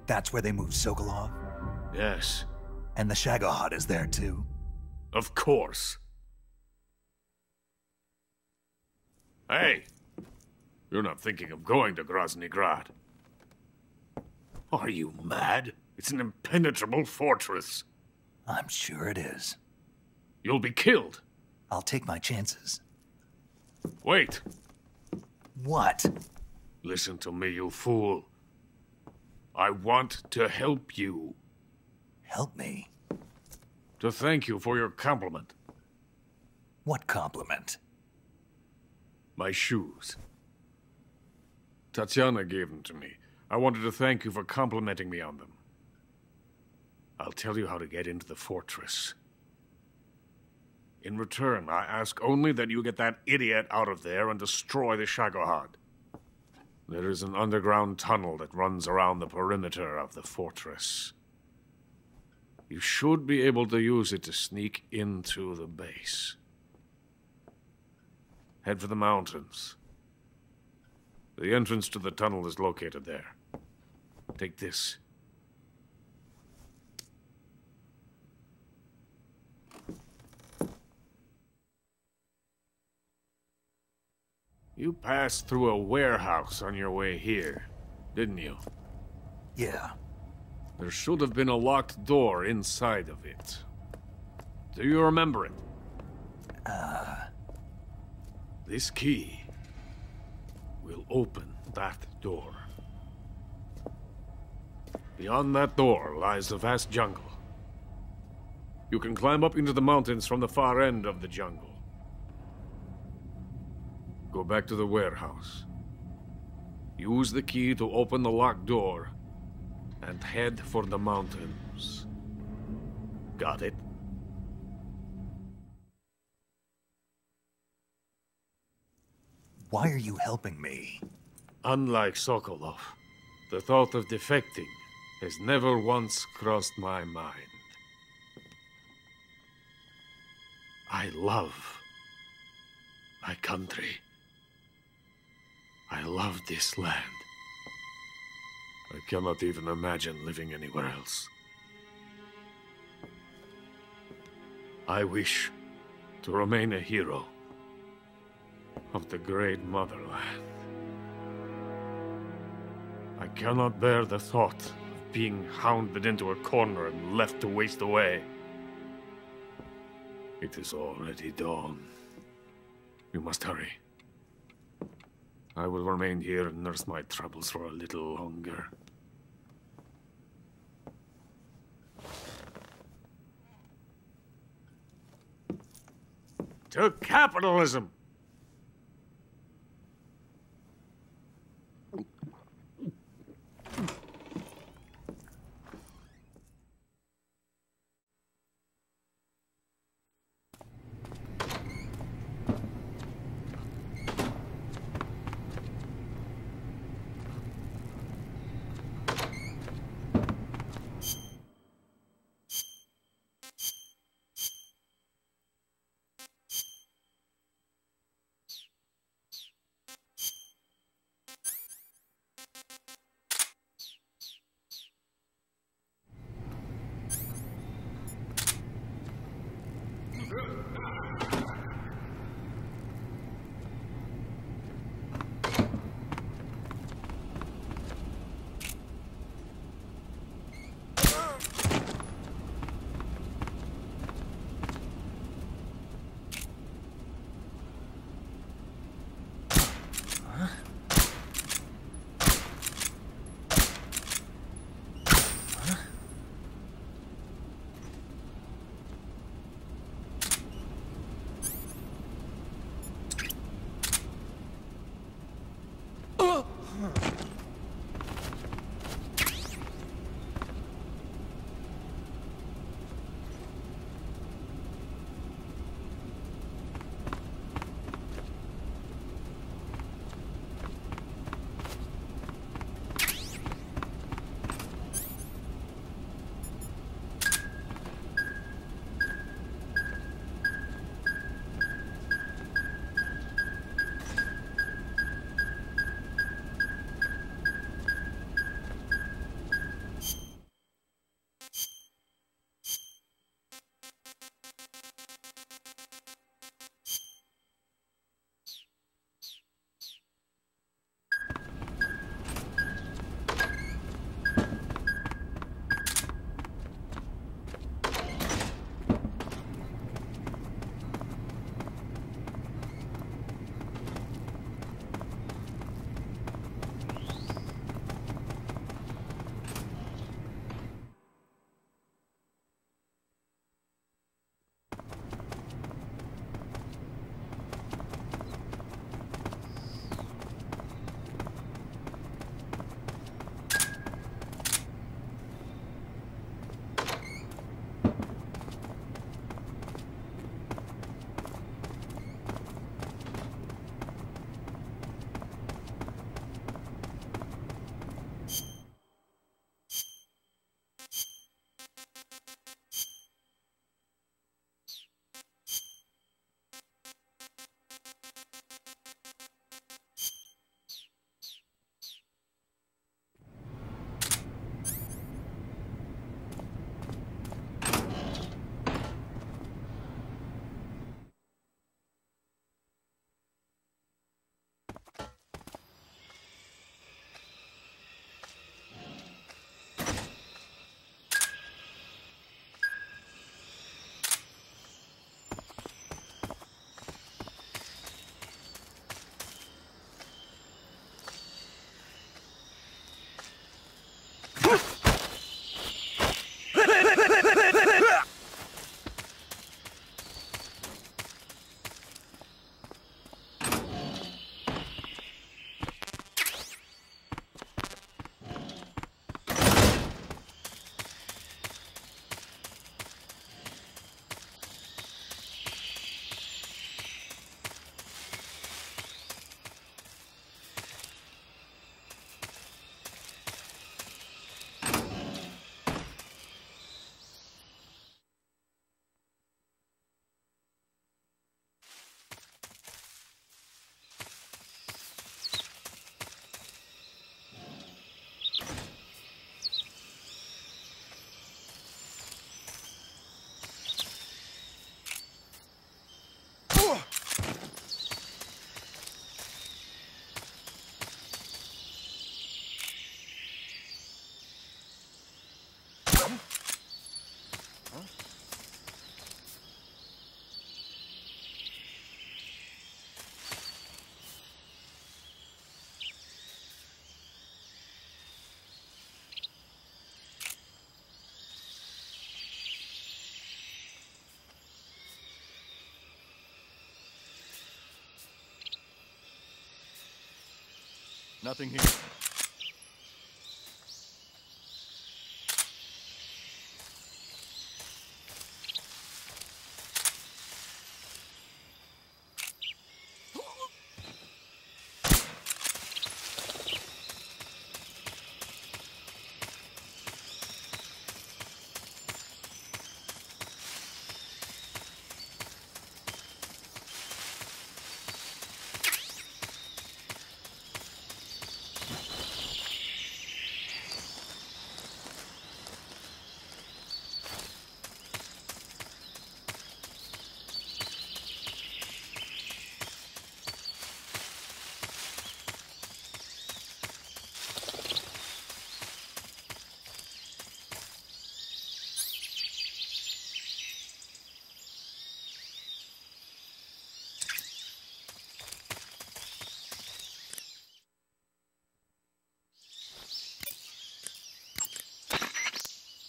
That's where they moved Sokolov? Yes. And the Shagohod is there, too? Of course. Hey! You're not thinking of going to Grozny Grad. Are you mad? It's an impenetrable fortress. I'm sure it is. You'll be killed. I'll take my chances. Wait. What? Listen to me, you fool. I want to help you. Help me? To thank you for your compliment. What compliment? My shoes. Tatiana gave them to me. I wanted to thank you for complimenting me on them. I'll tell you how to get into the fortress. In return, I ask only that you get that idiot out of there and destroy the Shagohod. There is an underground tunnel that runs around the perimeter of the fortress. You should be able to use it to sneak into the base. Head for the mountains. The entrance to the tunnel is located there. Take this. You passed through a warehouse on your way here, didn't you? Yeah. There should have been a locked door inside of it. Do you remember it? This key will open that door. Beyond that door lies the vast jungle. You can climb up into the mountains from the far end of the jungle. Go back to the warehouse. Use the key to open the locked door and head for the mountains. Got it? Why are you helping me? Unlike Sokolov, the thought of defecting has never once crossed my mind. I love my country. I love this land. I cannot even imagine living anywhere else. I wish to remain a hero of the great motherland. I cannot bear the thought of being hounded into a corner and left to waste away. It is already dawn. You must hurry. I will remain here and nurse my troubles for a little longer. To capitalism! Nothing here.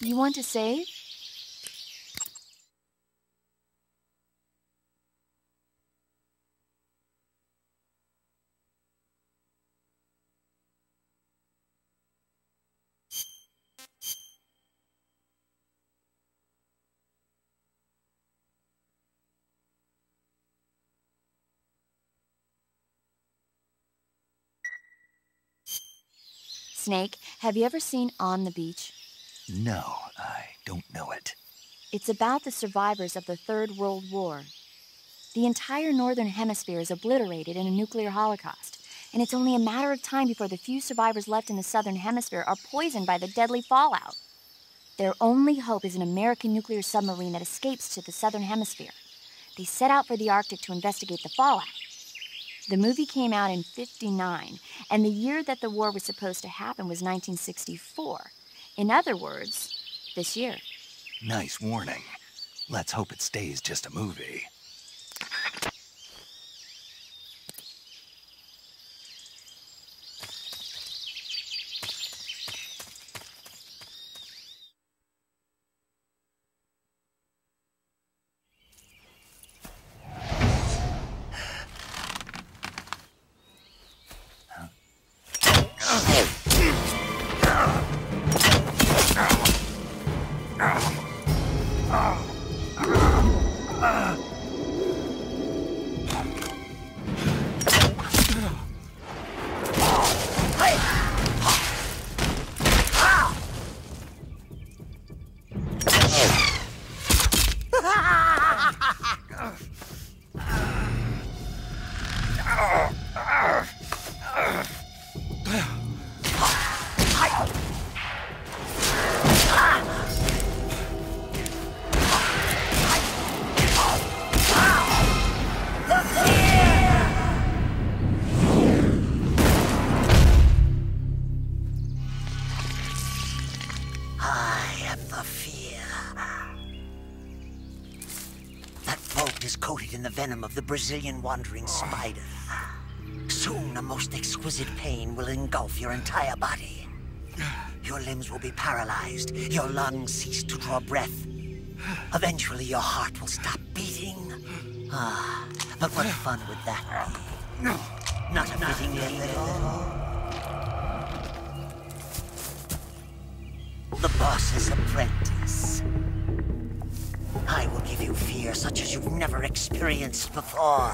You want to save? Snake, have you ever seen On the Beach? No, I don't know it. It's about the survivors of the Third World War. The entire Northern Hemisphere is obliterated in a nuclear holocaust, and it's only a matter of time before the few survivors left in the Southern Hemisphere are poisoned by the deadly fallout. Their only hope is an American nuclear submarine that escapes to the Southern Hemisphere. They set out for the Arctic to investigate the fallout. The movie came out in '59, and the year that the war was supposed to happen was 1964. In other words, this year. Nice warning. Let's hope it stays just a movie. In the venom of the Brazilian wandering spider. Soon a most exquisite pain will engulf your entire body. Your limbs will be paralyzed, your lungs cease to draw breath. Eventually your heart will stop beating. But what fun would that be? Not a fitting end at all. The boss's apprentice. I will give you fear such as you've never experienced before.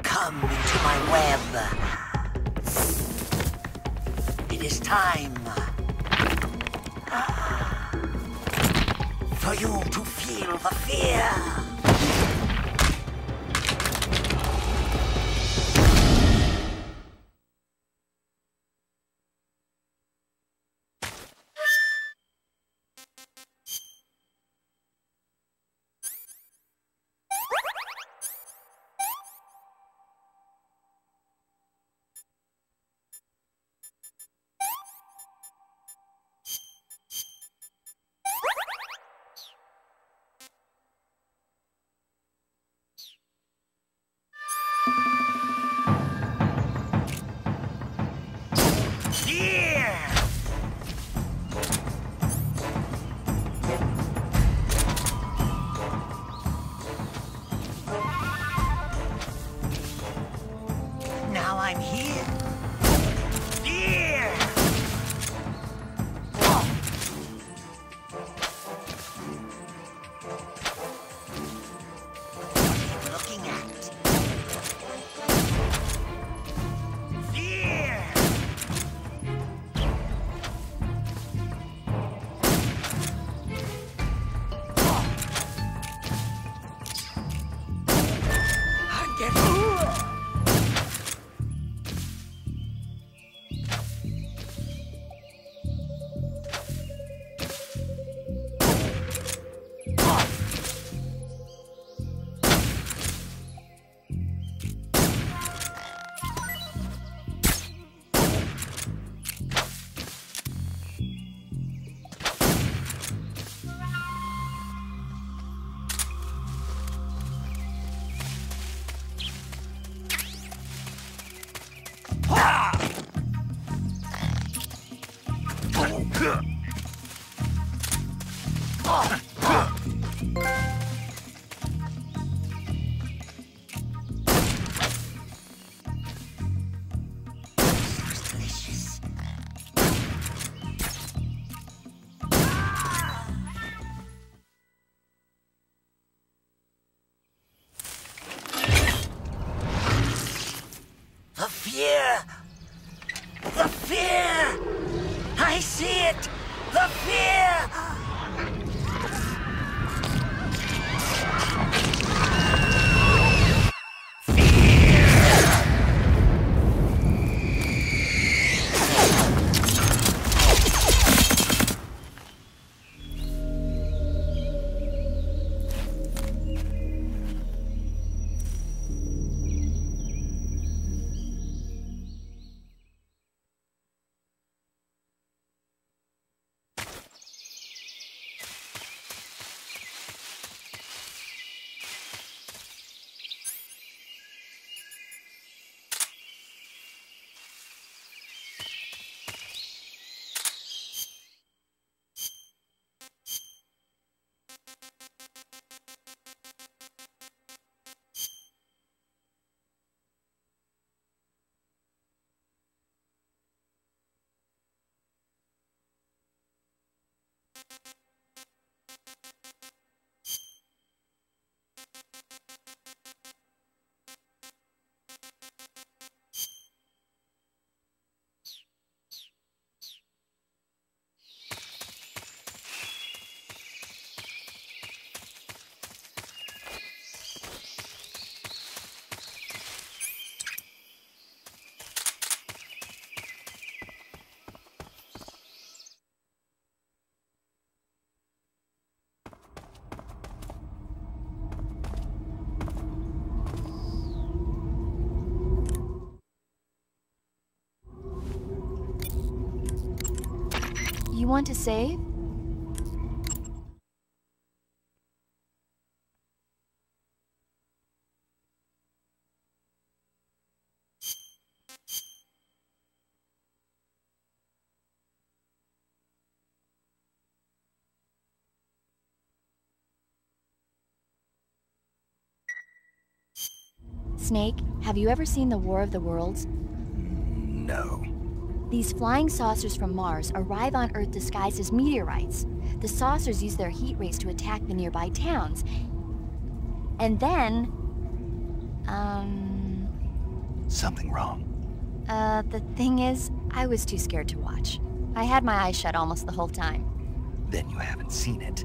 Come into my web. It is time for you to feel the fear. Now I'm here. Here! Looking at. Here! The fear! The fear! I see it! The fear! You want to save? Snake, have you ever seen the War of the Worlds? No. These flying saucers from Mars arrive on Earth disguised as meteorites. The saucers use their heat rays to attack the nearby towns. And then... Something wrong. The thing is, I was too scared to watch. I had my eyes shut almost the whole time. Then you haven't seen it.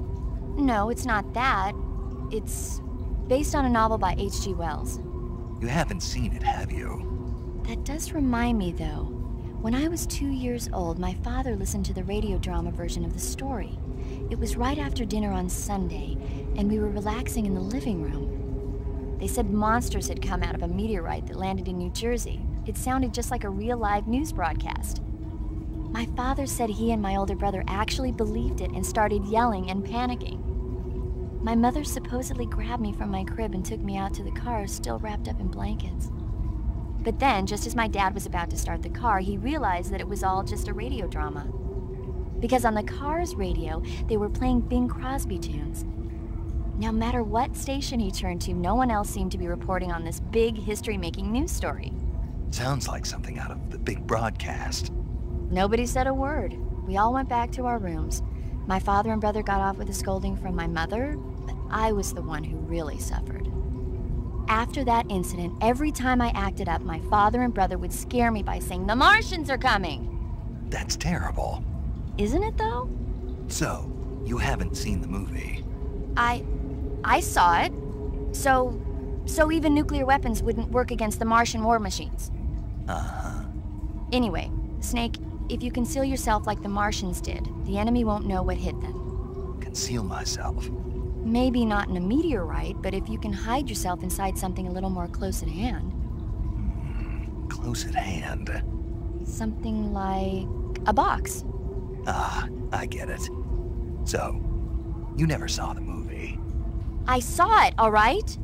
No, it's not that. It's based on a novel by H.G. Wells. You haven't seen it, have you? That does remind me, though. When I was 2 years old, my father listened to the radio drama version of the story. It was right after dinner on Sunday, and we were relaxing in the living room. They said monsters had come out of a meteorite that landed in New Jersey. It sounded just like a real live news broadcast. My father said he and my older brother actually believed it and started yelling and panicking. My mother supposedly grabbed me from my crib and took me out to the car, still wrapped up in blankets. But then, just as my dad was about to start the car, he realized that it was all just a radio drama. Because on the car's radio, they were playing Bing Crosby tunes. No matter what station he turned to, no one else seemed to be reporting on this big history-making news story. Sounds like something out of the big broadcast. Nobody said a word. We all went back to our rooms. My father and brother got off with a scolding from my mother, but I was the one who really suffered. After that incident, every time I acted up, my father and brother would scare me by saying, "The Martians are coming!" That's terrible. Isn't it, though? So, you haven't seen the movie? I saw it. So even nuclear weapons wouldn't work against the Martian war machines. Uh-huh. Anyway, Snake, if you conceal yourself like the Martians did, the enemy won't know what hit them. Conceal myself? Maybe not in a meteorite, but if you can hide yourself inside something a little more close at hand. Close at hand? Something like a box. Ah, I get it. So, you never saw the movie? I saw it, all right?